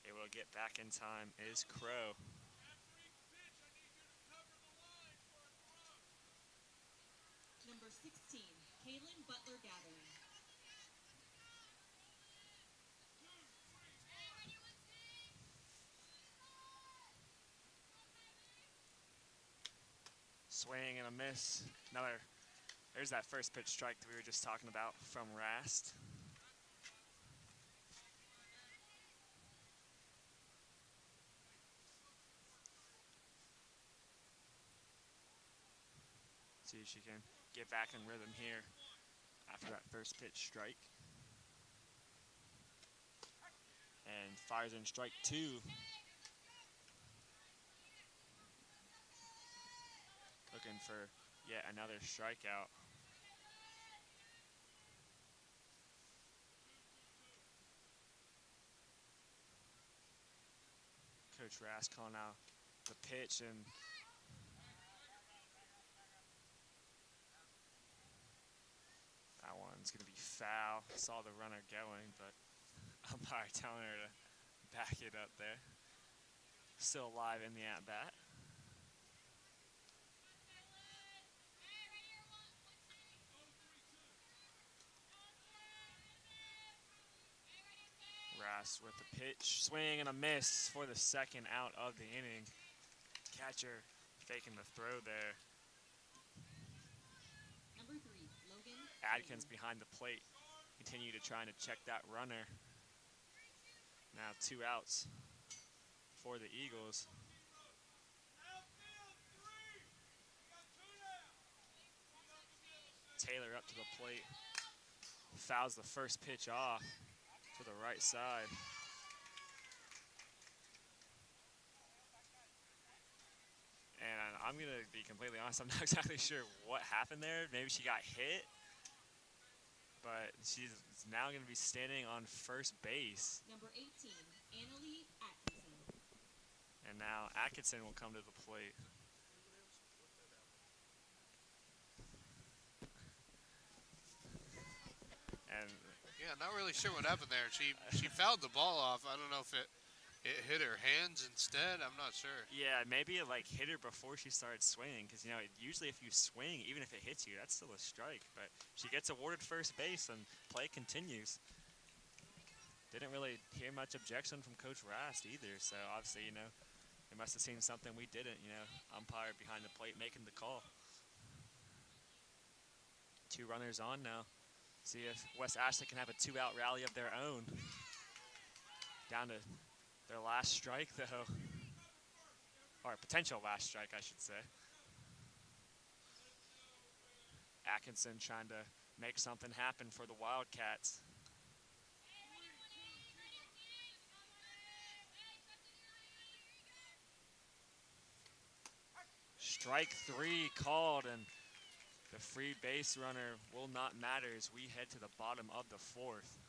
Able to get back in time is Crow. Number 16, Kaylin Butler-Gathering. Swing and a miss. There's that first pitch strike that we were just talking about from Rast. See if she can get back in rhythm here after that first pitch strike. And fires in strike 2. Looking for yet another strikeout. Coach Rask calling out the pitch, and that one's going to be foul. Saw the runner going, but umpire telling her to back it up there. Still alive in the at-bat. Rass with the pitch, swing and a miss for the second out of the inning. Catcher faking the throw there. Number 3, Logan Adkins behind the plate, continue to try to check that runner. Now 2 outs for the Eagles. Taylor up to the plate, fouls the first pitch off to the right side. And I'm going to be completely honest, I'm not exactly sure what happened there. Maybe she got hit, but she's now going to be standing on first base. Number 18, Annalie Atkinson. And now Atkinson will come to the plate. And yeah, not really sure what happened there. She fouled the ball off. I don't know if it hit her hands instead. I'm not sure. yeah, maybe it like hit her before she started swinging, because you know usually if you swing, even if it hits you, that's still a strike. But she gets awarded first base, and play continues. Didn't really hear much objection from Coach Rast either. So obviously, you know, they must have seen something we didn't. You know, umpire behind the plate making the call. 2 runners on now. See if West Ashley can have a 2-out rally of their own. Down to their last strike, though. Or potential last strike, I should say. Atkinson trying to make something happen for the Wildcats. Strike 3 called, and the free base runner will not matter as we head to the bottom of the 4th.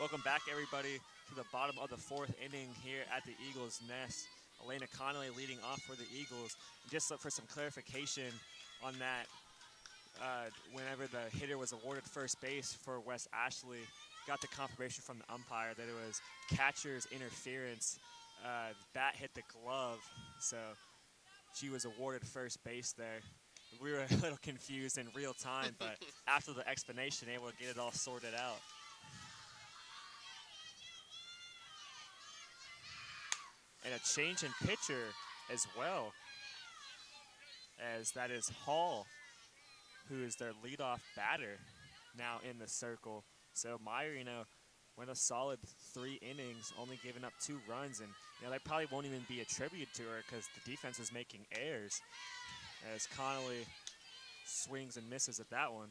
Welcome back, everybody, to the bottom of the 4th inning here at the Eagles' Nest. Elena Connolly leading off for the Eagles. And just look for some clarification on that. Whenever the hitter was awarded first base for West Ashley, got the confirmation from the umpire that it was catcher's interference. Bat hit the glove, so she was awarded first base there. We were a little confused in real time, but after the explanation, able to get it all sorted out. And a change in pitcher as well, as that is Hall, who is their leadoff batter now in the circle. So Meyer, you know, went a solid 3 innings, only giving up 2 runs, and that probably won't even be attributed to her because the defense was making errors as Connolly swings and misses at that one.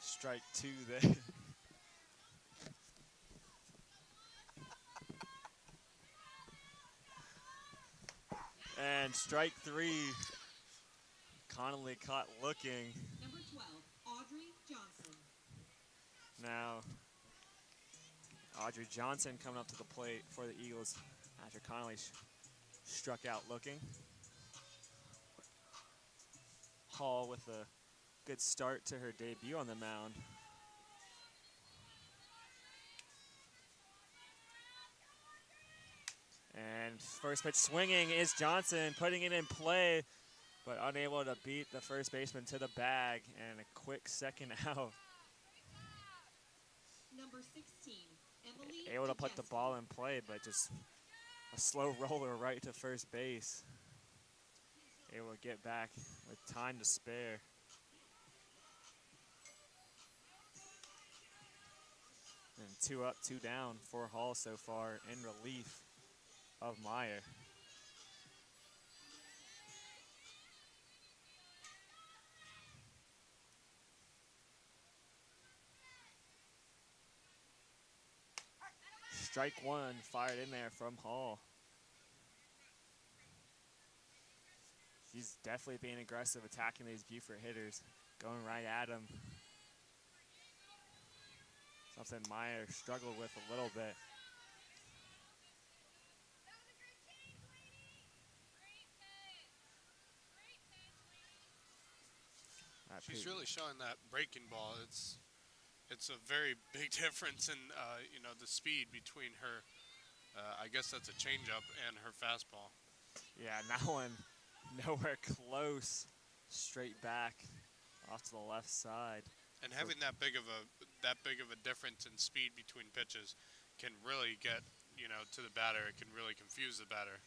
Strike 2 there. And strike 3. Connolly caught looking. Number 12, Audrey Johnson. Now, Audrey Johnson coming up to the plate for the Eagles after Connolly struck out looking. Hall with a good start to her debut on the mound. And first pitch swinging is Johnson, putting it in play, but unable to beat the first baseman to the bag, and a quick second out. Number 16, Emily. Able to put the ball in play, but just a slow roller right to first base. Able to get back with time to spare. And 2 up, 2 down for Hall so far in relief of Meyer. Strike 1 fired in there from Hall. She's definitely being aggressive, attacking these Beaufort hitters, going right at him. Something Meyer struggled with a little bit. She's really showing that breaking ball. It's a very big difference in the speed between her. I guess that's a changeup and her fastball. Yeah, that one nowhere close. Straight back off to the left side. And having that big of a difference in speed between pitches can really get to the batter. It can really confuse the batter.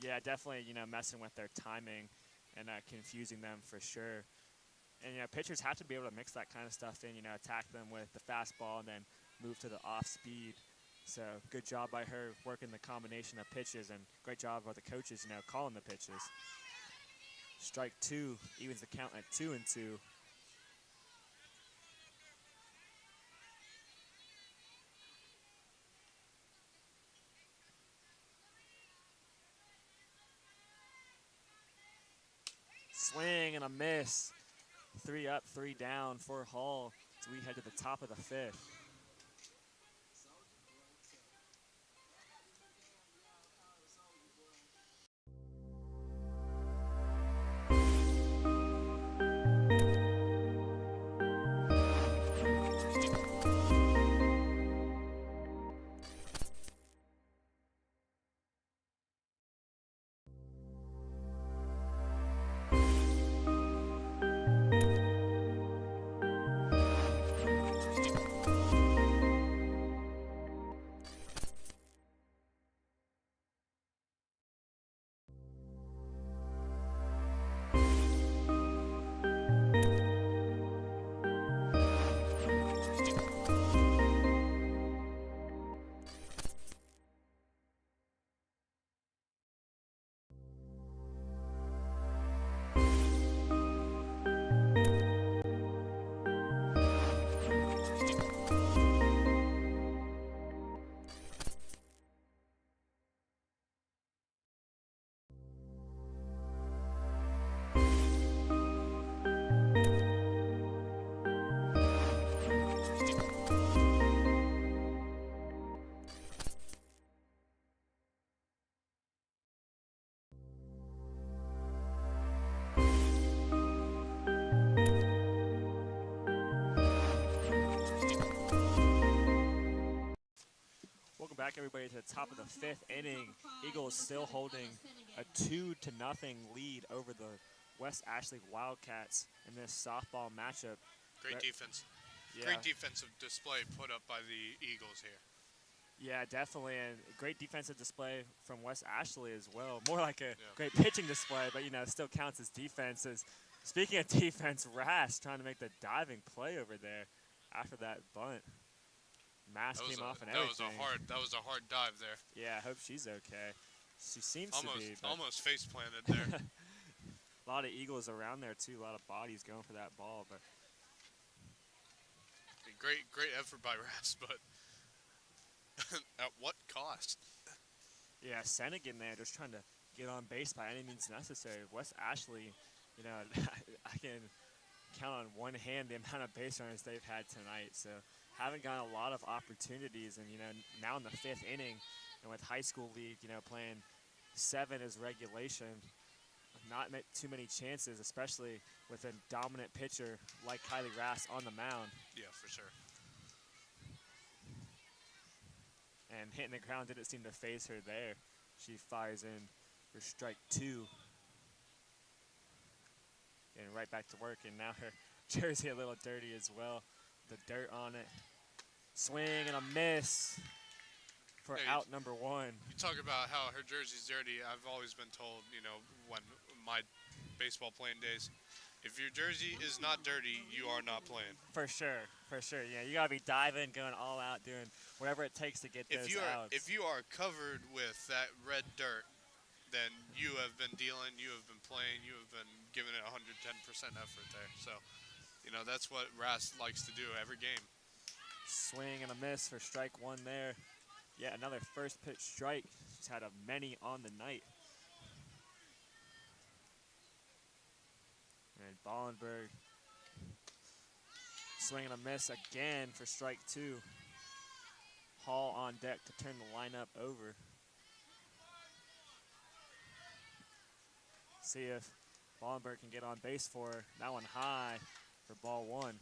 Yeah, definitely messing with their timing and confusing them for sure. And pitchers have to be able to mix that kind of stuff in. Attack them with the fastball and then move to the off speed. So good job by her working the combination of pitches, and great job by the coaches calling the pitches. Strike 2 evens the count at 2-2. Swing and a miss. 3 up, 3 down for Hall as we head to the top of the 5th. Back everybody to the top of the 5th inning. Eagles still holding a 2-0 lead over the West Ashley Wildcats in this softball matchup. Great defense. Yeah. Great defensive display put up by the Eagles here. Yeah, definitely, and great defensive display from West Ashley as well. More like a great pitching display, but it still counts as defense. Speaking of defense, Rass trying to make the diving play over there after that bunt. Mask came off and everything. That was a hard dive there. Yeah, I hope she's okay. She seems to be. Almost face planted there. A lot of Eagles around there too. A lot of bodies going for that ball, but great effort by Rass, but at what cost? Yeah, Senegan there just trying to get on base by any means necessary. West Ashley, I can count on one hand the amount of base runners they've had tonight. So haven't gotten a lot of opportunities, and now in the 5th inning, and with high school league, playing 7 as regulation, not too many chances, especially with a dominant pitcher like Kylie Rass on the mound. Yeah, for sure. And hitting the ground didn't seem to phase her there. She fires in for strike 2. Getting right back to work, and now her jersey a little dirty as well. The dirt on it. Swing and a miss for out number 1. You talk about how her jersey's dirty. I've always been told, when my baseball playing days, if your jersey is not dirty, you are not playing. For sure. Yeah, you gotta be diving, going all out, doing whatever it takes to get those outs. If you are covered with that red dirt, then you have been dealing, you have been playing, you have been giving it 110% effort there. So, that's what Rass likes to do every game. Swing and a miss for strike 1 there. Yeah, another first pitch strike. She's had a many on the night. And Bollenberg, swing and a miss again for strike 2. Hall on deck to turn the lineup over. See if Bollenberg can get on base for her. That one high for ball 1.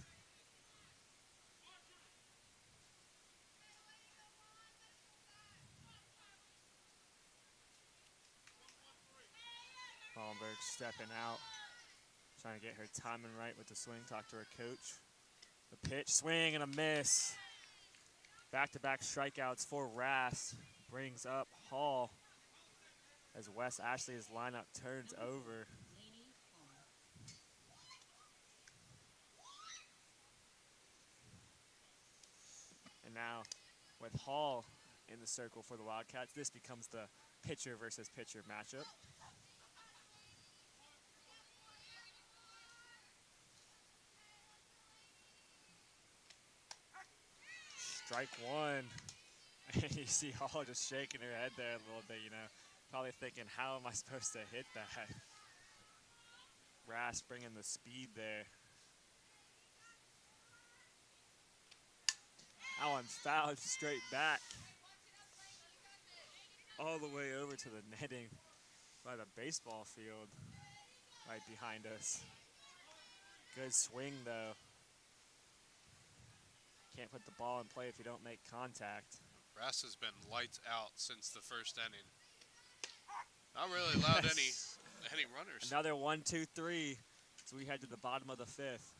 Bollenberg stepping out, trying to get her timing right with the swing, talk to her coach. The pitch, swing and a miss. Back-to-back strikeouts for Rass. Brings up Hall as West Ashley's lineup turns over. And now with Hall in the circle for the Wildcats, this becomes the pitcher versus pitcher matchup. Strike 1. And you see Hall just shaking her head there a little bit, probably thinking, how am I supposed to hit that? Rass bringing the speed there. That one fouled straight back. All the way over to the netting by the baseball field right behind us. Good swing, though. Can't put the ball in play if you don't make contact. Rass has been lights out since the first inning. Not really allowed any runners. Another 1, 2, 3 as we head to the bottom of the 5th.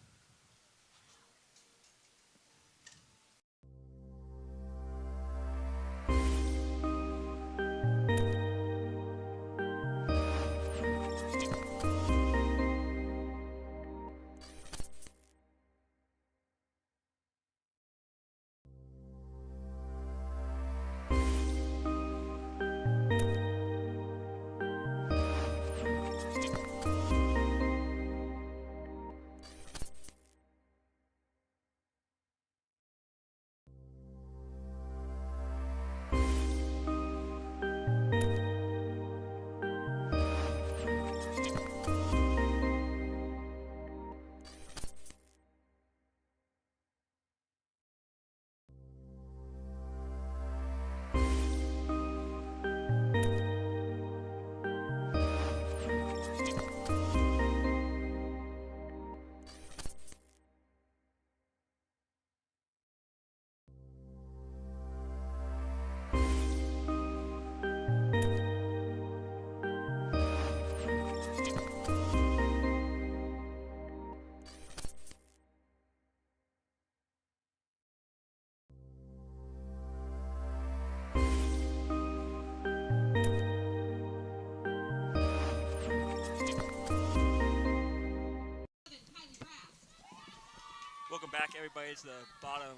Welcome back, everybody, to the bottom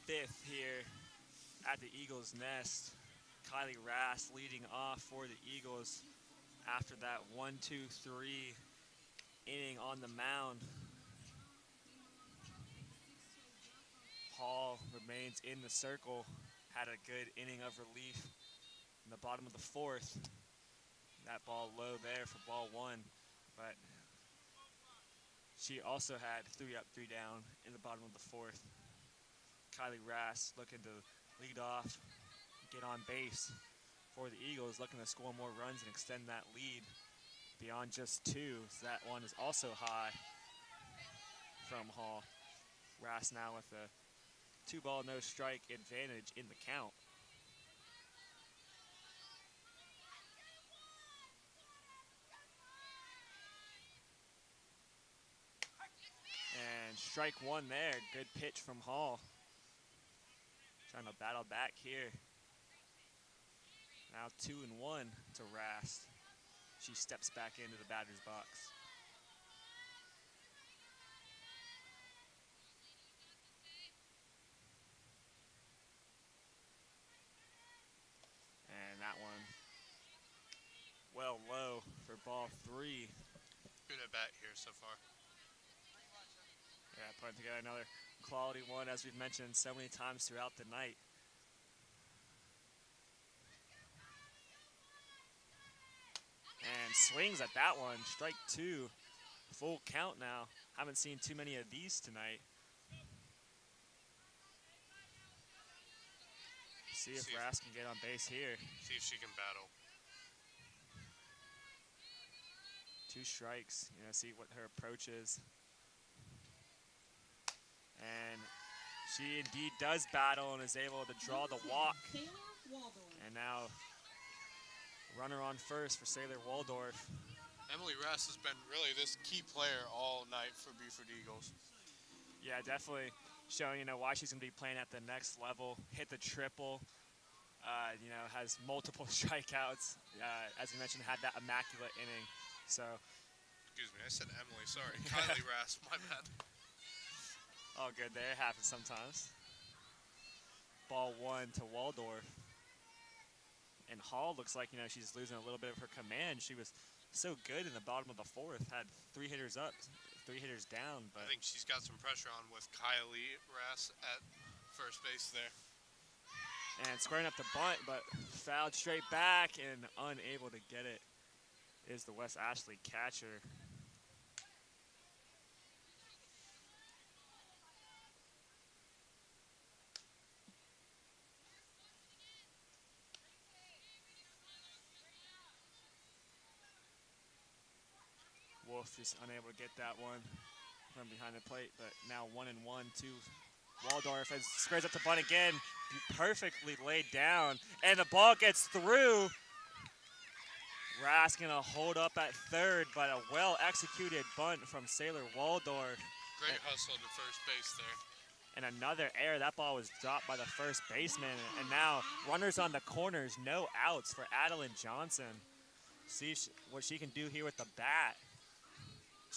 fifth here at the Eagles' nest. Kylie Rass leading off for the Eagles after that 1-2-3 inning on the mound. Hall remains in the circle, had a good inning of relief in the bottom of the fourth. That ball low there for ball one, but she also had 3 up, 3 down in the bottom of the fourth. Kylie Rass looking to lead off, get on base for the Eagles, looking to score more runs and extend that lead beyond just 2. So that one is also high from Hall. Rass now with a 2-ball, no strike advantage in the count. And strike one there. Good pitch from Hall. Trying to battle back here. Now 2-1 to Rast. She steps back into the batter's box. And that one well low for ball 3. Good at bat here so far. Yeah, putting together another quality one, as we've mentioned so many times throughout the night. And swings at that one, strike 2. Full count now. Haven't seen too many of these tonight. See if Rask can get on base here. See if she can battle. 2 strikes, see what her approach is. And she indeed does battle and is able to draw the walk. And now runner on first for Sailor Waldorf. Emily Rass has been really this key player all night for Beaufort Eagles. Yeah, definitely showing, why she's going to be playing at the next level. Hit the triple, has multiple strikeouts. As you mentioned, had that immaculate inning. So, excuse me, I said Emily, sorry. Kylie Rass, my bad. All good there, it happens sometimes. Ball 1 to Waldorf. And Hall looks like, she's losing a little bit of her command. She was so good in the bottom of the fourth, had 3 hitters up, 3 hitters down. But I think she's got some pressure on with Kylie Rass at first base there. And squaring up the bunt, but fouled straight back and unable to get it is the West Ashley catcher. Wolf just unable to get that one from behind the plate, but now 1-1 to Waldorf as squares up the bunt again, perfectly laid down, and the ball gets through. Rask gonna hold up at third, but a well-executed bunt from Sailor Waldorf. Great hustle to first base there. And another error. That ball was dropped by the first baseman, and now runners on the corners, no outs for Adeline Johnson. See what she can do here with the bat.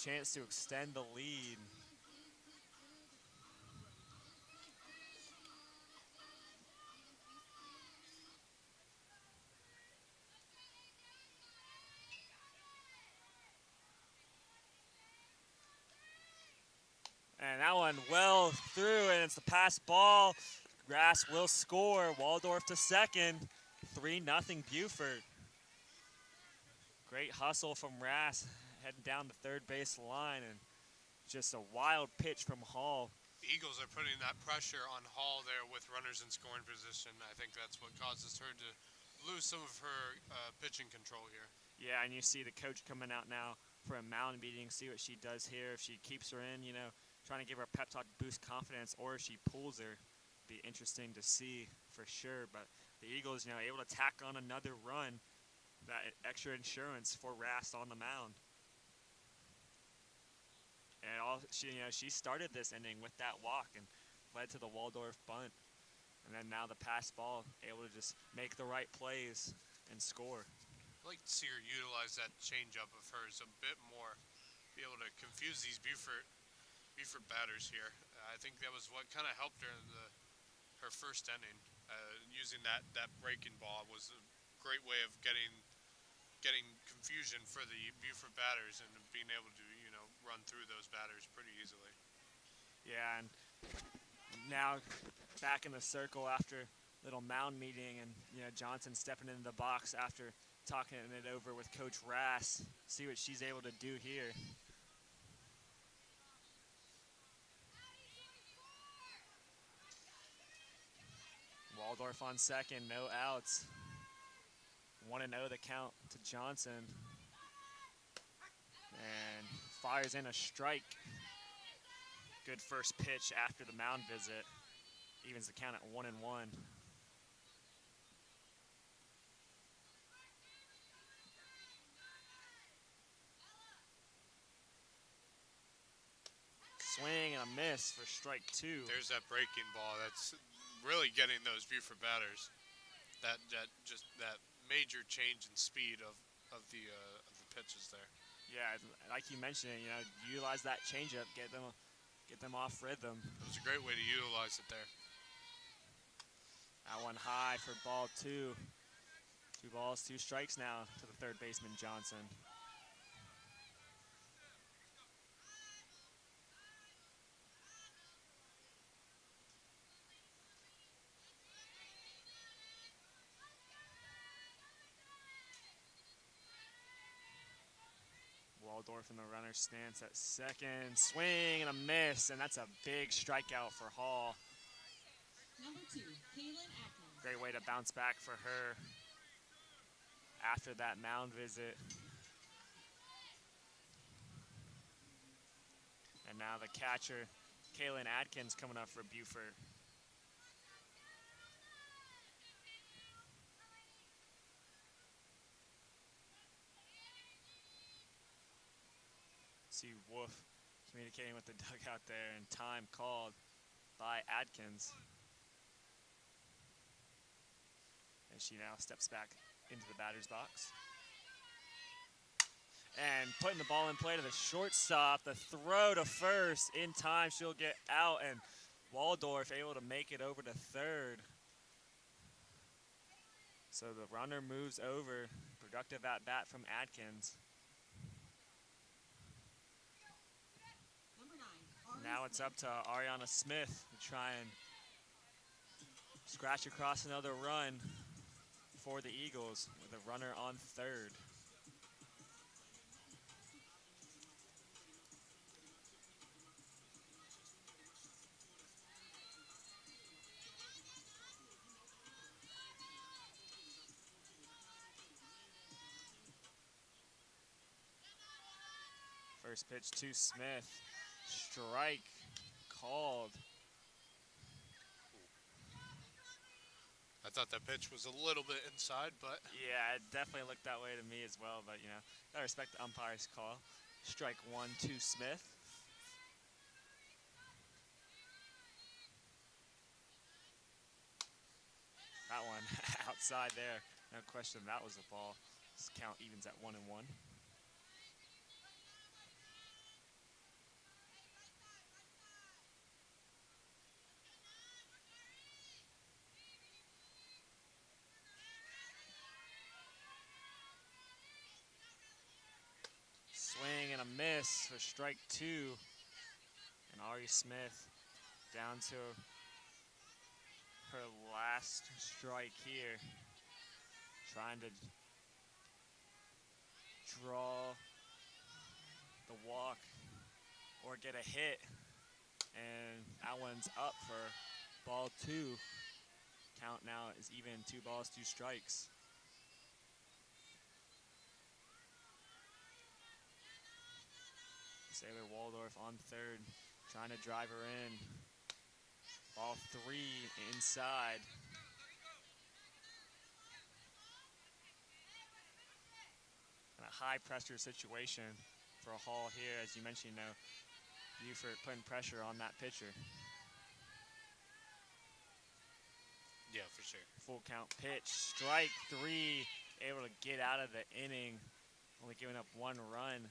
Chance to extend the lead. And that one well through, and it's the pass ball. Grass will score. Waldorf to second. 3-0 Beaufort. Great hustle from Rass heading down the third base line, and just a wild pitch from Hall. The Eagles are putting that pressure on Hall there with runners in scoring position. I think that's what causes her to lose some of her pitching control here. Yeah, and you see the coach coming out now for a mound meeting, see what she does here. If she keeps her in, trying to give her a pep talk to boost confidence, or if she pulls her. Be interesting to see for sure. But the Eagles, able to tack on another run, that extra insurance for Rast on the mound. And she started this inning with that walk and led to the Waldorf bunt. And then now the pass ball, able to just make the right plays and score. I'd like to see her utilize that changeup of hers a bit more. Be able to confuse these Beaufort Beaufort batters here. I think that was what kind of helped her in her first inning. Using that breaking ball was a great way of getting confusion for the Beaufort batters and being able to run through those batters pretty easily. Yeah, and now back in the circle after little mound meeting, and Johnson stepping into the box after talking it over with Coach Rass. See what she's able to do here. Waldorf on second, no outs. 1-0 the count to Johnson. And fires in a strike. Good first pitch after the mound visit. Evens the count at 1-1. Swing and a miss for strike 2. There's that breaking ball. That's really getting those Beaufort batters. That major change in speed of the pitches there. Yeah, like you mentioned, utilize that changeup, get them off rhythm. It was a great way to utilize it there. That one high for ball 2. 2 balls, 2 strikes now to the third baseman Johnson. Waldorf in the runner stance at second. Swing and a miss, and that's a big strikeout for Hall. Number 2, Kaylin Atkins. Great way to bounce back for her after that mound visit. And now the catcher, Kaylin Atkins, coming up for Beaufort. See Wolf communicating with the dugout there, and time called by Atkins. And she now steps back into the batter's box. And putting the ball in play to the shortstop. The throw to first in time. She'll get out, and Waldorf able to make it over to third. So the runner moves over. Productive at bat from Atkins. Now it's up to Ariana Smith to try and scratch across another run for the Eagles with a runner on third. First pitch to Smith. Strike called. I thought that pitch was a little bit inside, but Yeah, it definitely looked that way to me as well, but gotta respect the umpire's call. Strike 1 to Smith. That one outside there. No question that was a ball. This count evens at 1-1. Swing and a miss for strike 2. And Ari Smith down to her last strike here. Trying to draw the walk or get a hit. And that one's up for ball 2. Count now is even, 2 balls, 2 strikes. Sailor Waldorf on third, trying to drive her in. Ball 3 inside. And a high pressure situation for a Hall here, as you mentioned, Beaufort putting pressure on that pitcher. yeah, for sure. Full count pitch, strike 3, able to get out of the inning, only giving up 1 run.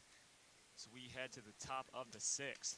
So we head to the top of the 6th.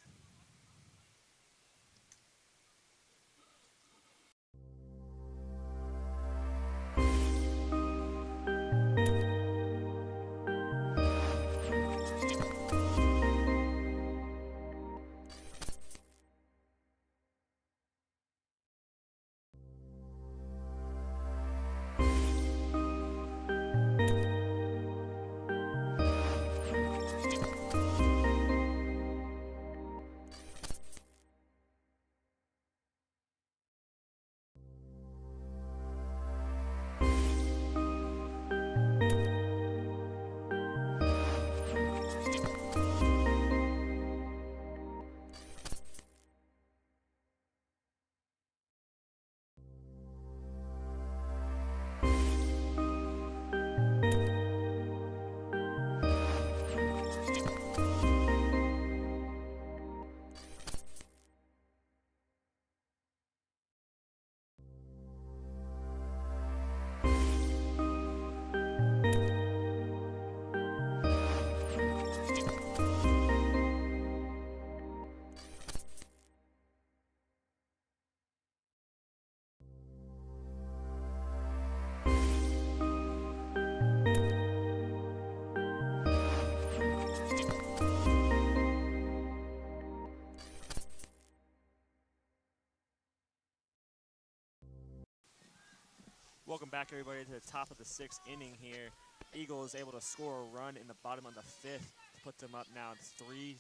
Welcome back, everybody, to the top of the 6th inning here. Eagles able to score a run in the bottom of the 5th to put them up now 3-0.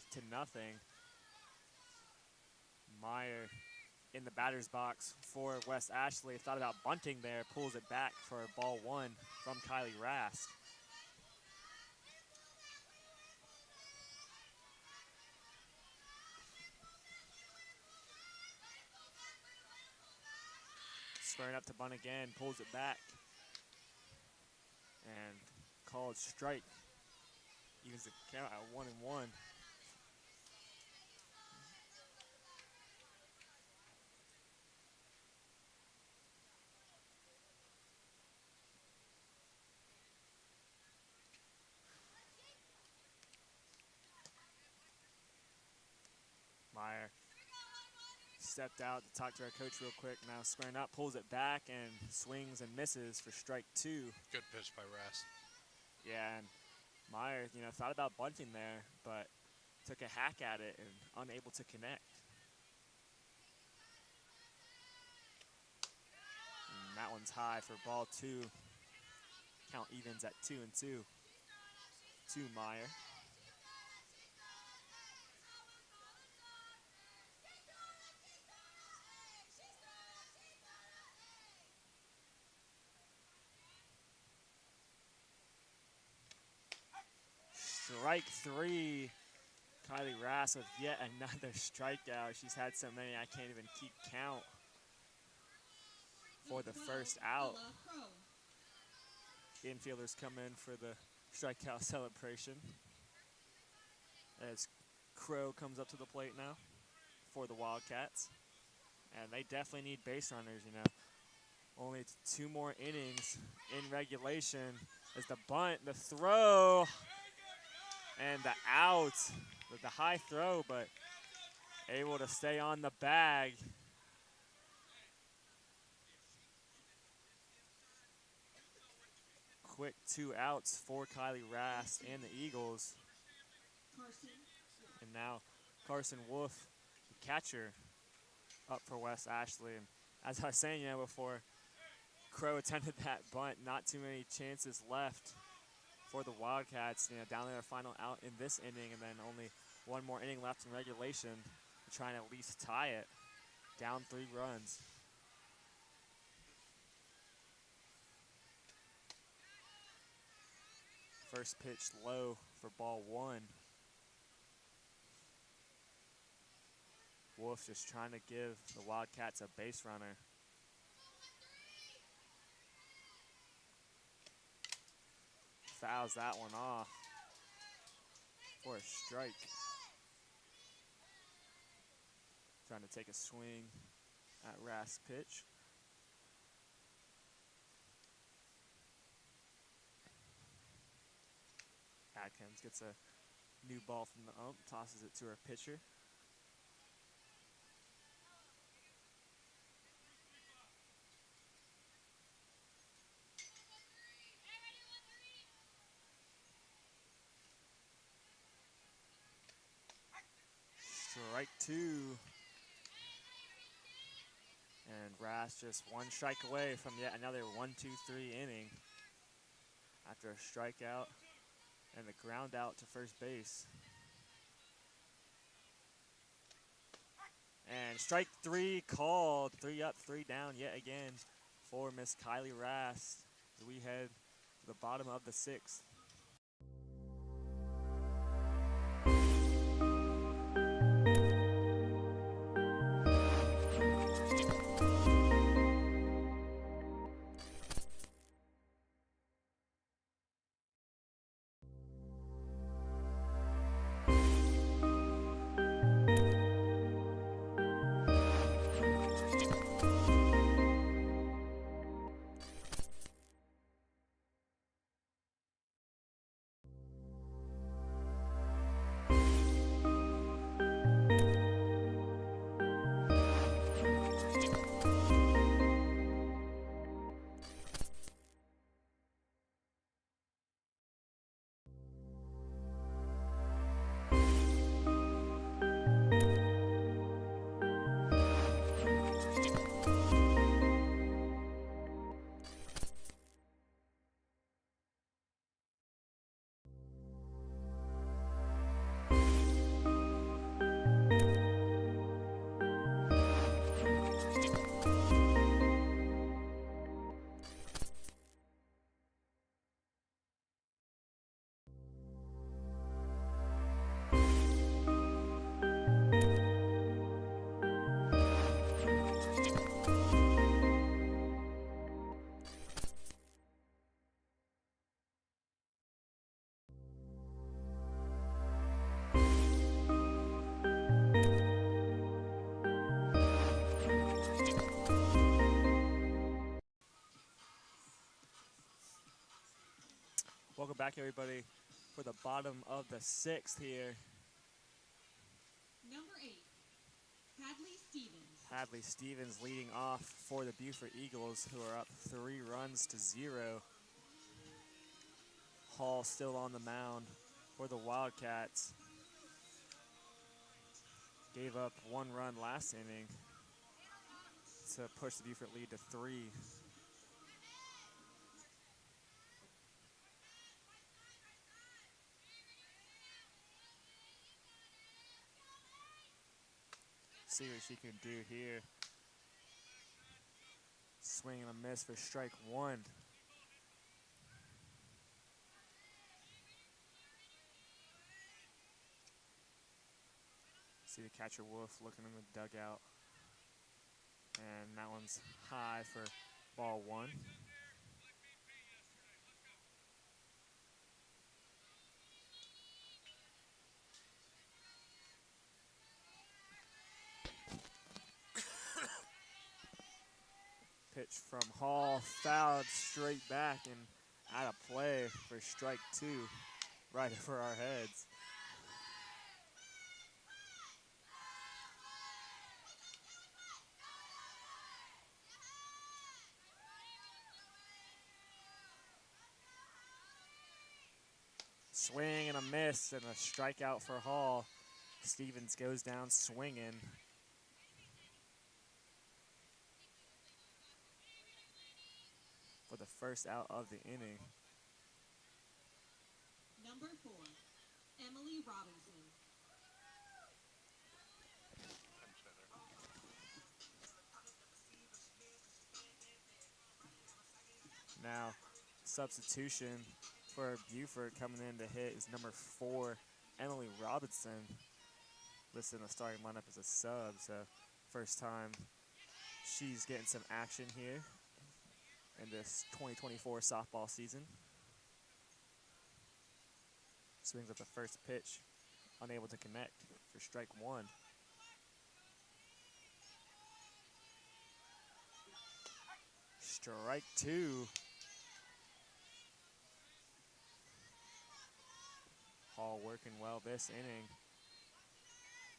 Meyer in the batter's box for West Ashley. Thought about bunting there, pulls it back for ball 1 from Kylie Rast. Squaring up to bunt again, pulls it back. And called strike. Evens the count at 1-1. Meyer stepped out to talk to our coach real quick. Now squaring up, pulls it back and swings and misses for strike 2. Good pitch by Rast. Yeah, and Meyer, thought about bunting there, but took a hack at it and unable to connect. And that one's high for ball 2. Count evens at 2-2 to Meyer. Strike 3. Kylie Rast with yet another strikeout. She's had so many I can't even keep count for the first out. Infielders come in for the strikeout celebration as Crow comes up to the plate now for the Wildcats. And they definitely need base runners, Only 2 more innings in regulation. As the bunt, the throw, and the out. The high throw, but able to stay on the bag. Quick 2 outs for Kylie Rast and the Eagles. And now Carson Wolf, the catcher, up for West Ashley. And as I was saying, before Crow attempted that bunt, not too many chances left for the Wildcats, down to their final out in this inning, and then only 1 more inning left in regulation to try and at least tie it, down 3 runs. First pitch low for ball 1. Wolf just trying to give the Wildcats a base runner. Fouls that one off for a strike. Trying to take a swing at Rast's pitch. Atkins gets a new ball from the ump, tosses it to her pitcher. Strike 2. And Rast just 1 strike away from yet another 1-2-3 inning after a strikeout and the ground out to first base. And strike 3 called. 3 up, 3 down yet again for Miss Kylie Rast as we head to the bottom of the 6th. Welcome back, everybody, for the bottom of the 6th here. Number 8, Hadley Stevens. Hadley Stevens leading off for the Beaufort Eagles, who are up 3 runs to 0. Hall still on the mound for the Wildcats. Gave up 1 run last inning to push the Beaufort lead to 3. See what she can do here. Swing and a miss for strike 1. See the catcher Wolf looking in the dugout. And that one's high for ball 1. Pitch from Hall, fouled straight back and out of play for strike 2, right over our heads. Swing and a miss and a strikeout for Hall. Stevens goes down swinging. For the first out of the inning. Number 4, Emily Robinson. Now, substitution for Beaufort coming in to hit is number 4, Emily Robinson. Listed in the starting lineup as a sub, so first time she's getting some action here in this 2024 softball season. Swings up the first pitch, unable to connect for strike 1. Strike 2. Hall working well this inning.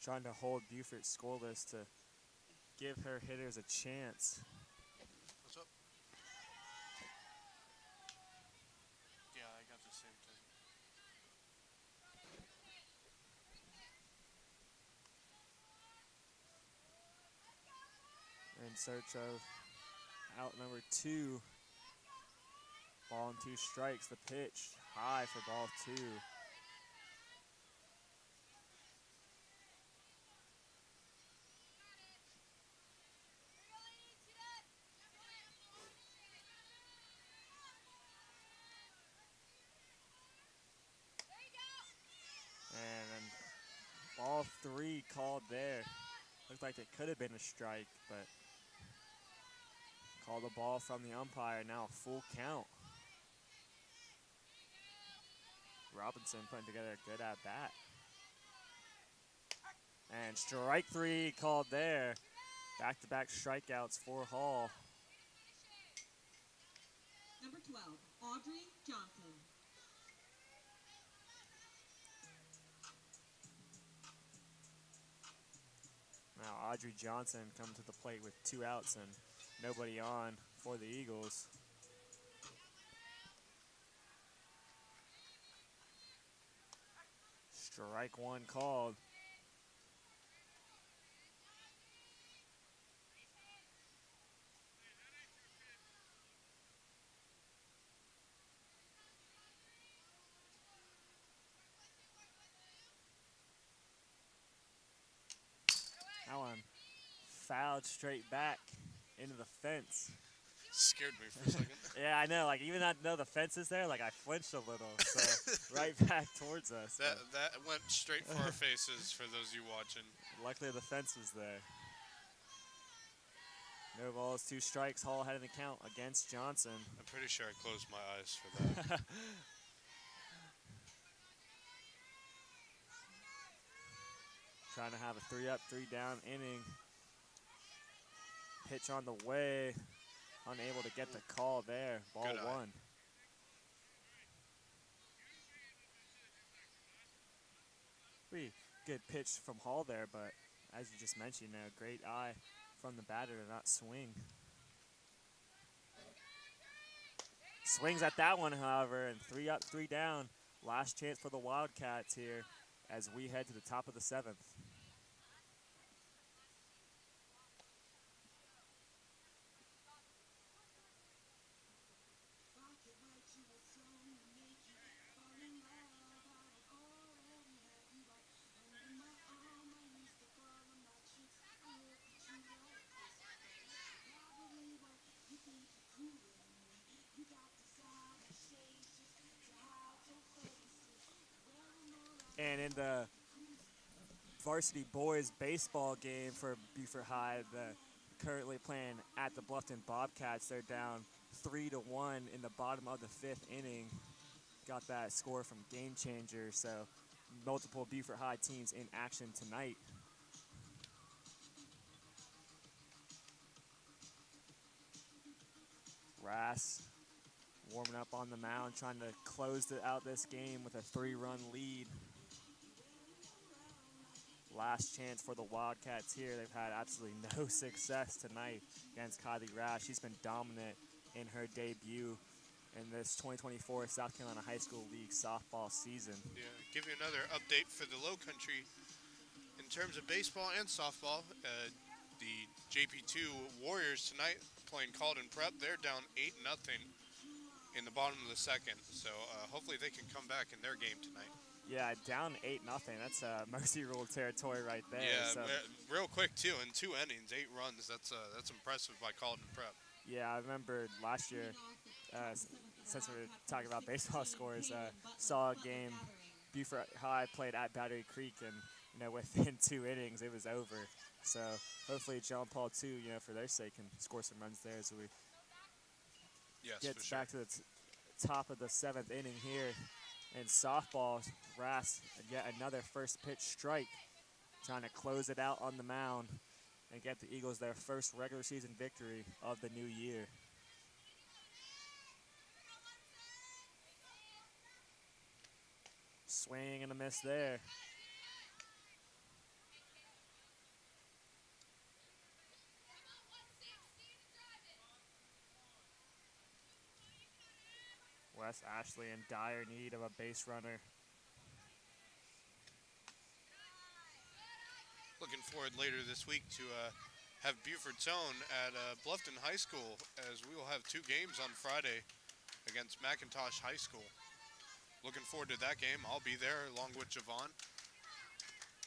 Trying to hold Beaufort scoreless to give her hitters a chance. What's up? Yeah, I got the same thing. In search of out number 2. Ball and 2 strikes. The pitch high for ball 2. And then ball 3 called there. Looked like it could have been a strike, but called the ball from the umpire. Now a full count. Robinson putting together a good at-bat. And strike 3 called there. Back-to-back strikeouts for Hall. Number 12, Audrey Johnson. Now Audrey Johnson coming to the plate with 2 outs and nobody on for the Eagles. Strike 1 called. That one fouled straight back into the fence. Scared me for a second. Yeah, I know. Like, even not know the fence is there, like, I flinched a little. So, right back towards us. That went straight for our faces for those of you watching. Luckily, the fence was there. No balls, 2 strikes. Hall had an account against Johnson. I'm pretty sure I closed my eyes for that. Trying to have a 3-up, 3-down inning. Pitch on the way. Unable to get the call there. Ball Good eye. 1. Pretty good pitch from Hall there, but as you just mentioned, great eye from the batter to not swing. Swings at that one, however, and 3 up, 3 down. Last chance for the Wildcats here as we head to the top of the 7th. And in the varsity boys baseball game for Beaufort High, currently playing at the Bluffton Bobcats, they're down 3-1 in the bottom of the 5th inning. Got that score from Game Changer, so multiple Beaufort High teams in action tonight. Rass warming up on the mound, trying to close out this game with a 3-run lead. Last chance for the Wildcats here. They've had absolutely no success tonight against Kylie Rash. She's been dominant in her debut in this 2024 South Carolina High School League softball season. Yeah, give you another update for the Low Country in terms of baseball and softball. The JP2 Warriors tonight playing Calden Prep. They're down 8-0 in the bottom of the 2nd. So hopefully they can come back in their game tonight. Yeah, down 8-0. That's mercy rule territory right there. Yeah, so. Real quick too. In 2 innings, 8 runs. That's impressive by Calden Prep. Yeah, I remember last year, since we were talking about baseball scores, saw a game Beaufort High played at Battery Creek, and within 2 innings it was over. So hopefully John Paul too, for their sake, can score some runs there as we get back to the top of the 7th inning here. In softball, Rass, yet another first pitch strike, trying to close it out on the mound and get the Eagles their first regular season victory of the new year. Swing and a miss there. Wes Ashley in dire need of a base runner. Looking forward later this week to have Beaufort's own at Bluffton High School, as we will have 2 games on Friday against McIntosh High School. Looking forward to that game. I'll be there along with Javon.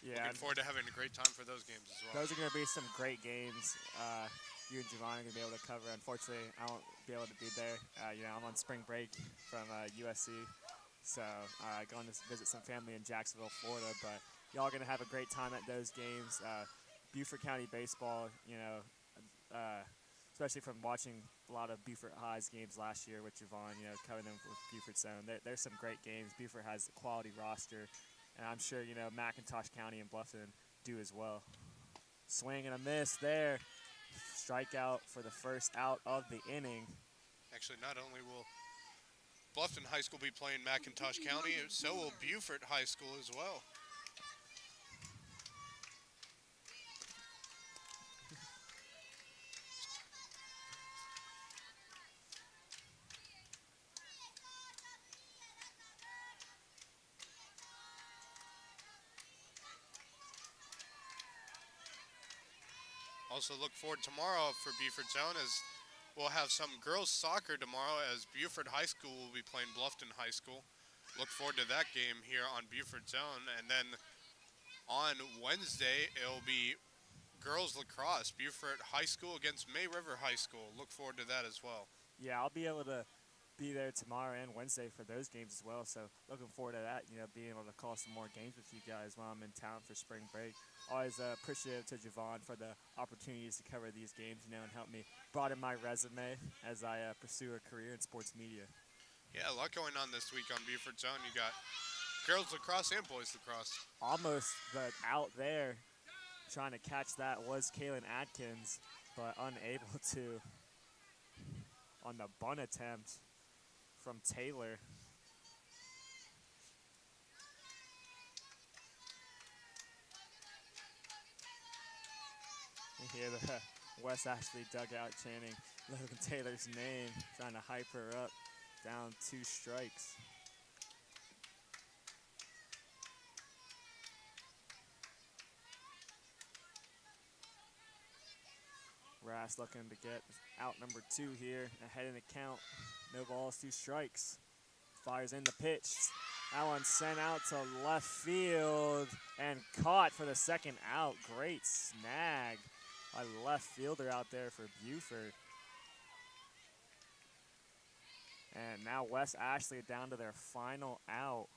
Yeah, looking forward to having a great time for those games as well. Those are going to be some great games. You and Javon are going to be able to cover. Unfortunately, I won't be able to be there. I'm on spring break from USC, so going to visit some family in Jacksonville, Florida. But y'all are going to have a great time at those games. Beaufort County baseball, especially from watching a lot of Beaufort High's games last year with Javon, covering them with Beaufort's own. There's some great games. Beaufort has a quality roster, and I'm sure, McIntosh County and Bluffton do as well. Swing and a miss there. Strikeout for the first out of the inning. Actually, not only will Bluffton High School be playing McIntosh County, so will Beaufort High School as well. Also look forward tomorrow for Beaufort's own, as we'll have some girls soccer tomorrow, as Beaufort High School will be playing Bluffton High School. Look forward to that game here on Beaufort's own. And then on Wednesday, it'll be girls lacrosse, Beaufort High School against May River High School. Look forward to that as well. Yeah, I'll be able to be there tomorrow and Wednesday for those games as well. So looking forward to that, being able to call some more games with you guys while I'm in town for spring break. Always appreciative to Javon for the opportunities to cover these games, and help me broaden my resume as I pursue a career in sports media. Yeah, a lot going on this week on Beaufort's own. You got girls lacrosse and boys lacrosse. Almost the out there trying to catch that was Kaylin Atkins, but unable to on the bunt attempt from Taylor. Hear the West Ashley dugout chanting Logan Taylor's name, trying to hype her up. Down 2 strikes. Rass looking to get out number 2 here, ahead in the count. No balls, 2 strikes. Fires in the pitch. That one sent out to left field and caught for the second out. Great snag by the left fielder out there for Beaufort. And now West Ashley down to their final out.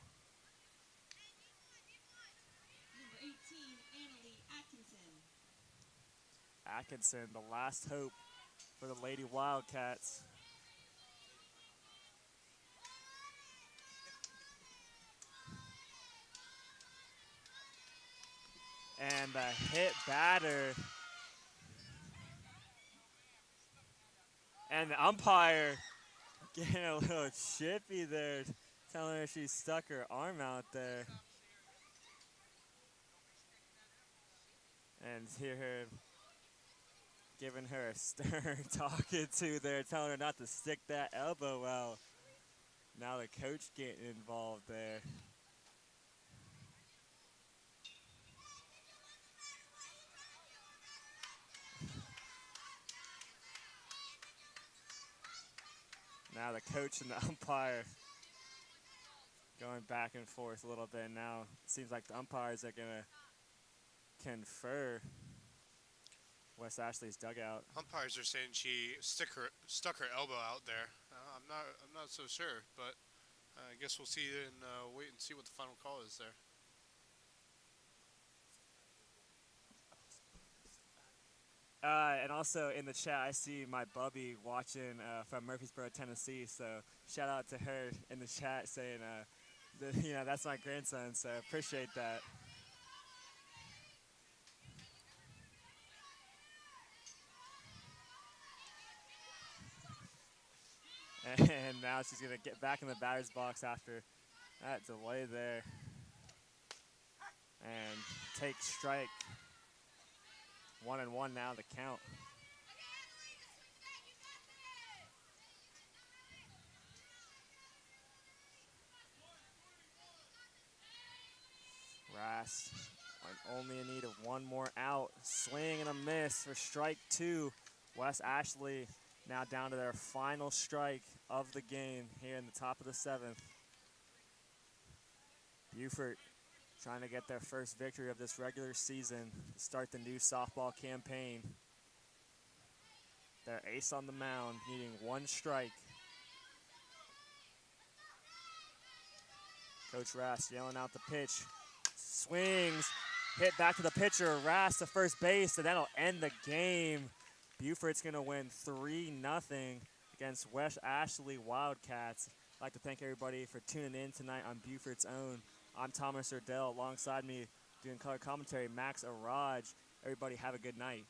Number 18, Annalie Atkinson. Atkinson, the last hope for the Lady Wildcats. And the hit batter. And the umpire getting a little chippy there, telling her she stuck her arm out there. And hear her giving her a stern talking to there, telling her not to stick that elbow out. Now the coach getting involved there. Now the coach and the umpire going back and forth a little bit. Now it seems like the umpires are going to confer West Ashley's dugout. Umpires are saying she stuck her elbow out there. I'm not so sure, but I guess we'll see and wait and see what the final call is there. And also in the chat, I see my bubby watching from Murfreesboro, Tennessee. So shout out to her in the chat saying, that's my grandson. So appreciate that. And now she's going to get back in the batter's box after that delay there. And take strike. 1-1 now the count. Rass only in need of 1 more out. Swing and a miss for strike 2. West Ashley now down to their final strike of the game here in the top of the 7th. Beaufort trying to get their first victory of this regular season to start the new softball campaign. Their ace on the mound, needing 1 strike. Coach Rass yelling out the pitch. Swings, hit back to the pitcher. Rass to first base, and that'll end the game. Beaufort's going to win 3-0 against West Ashley Wildcats. I'd like to thank everybody for tuning in tonight on Beaufort's Own. I'm Thomas Erdell. Alongside me doing color commentary, Max Araj. Everybody have a good night.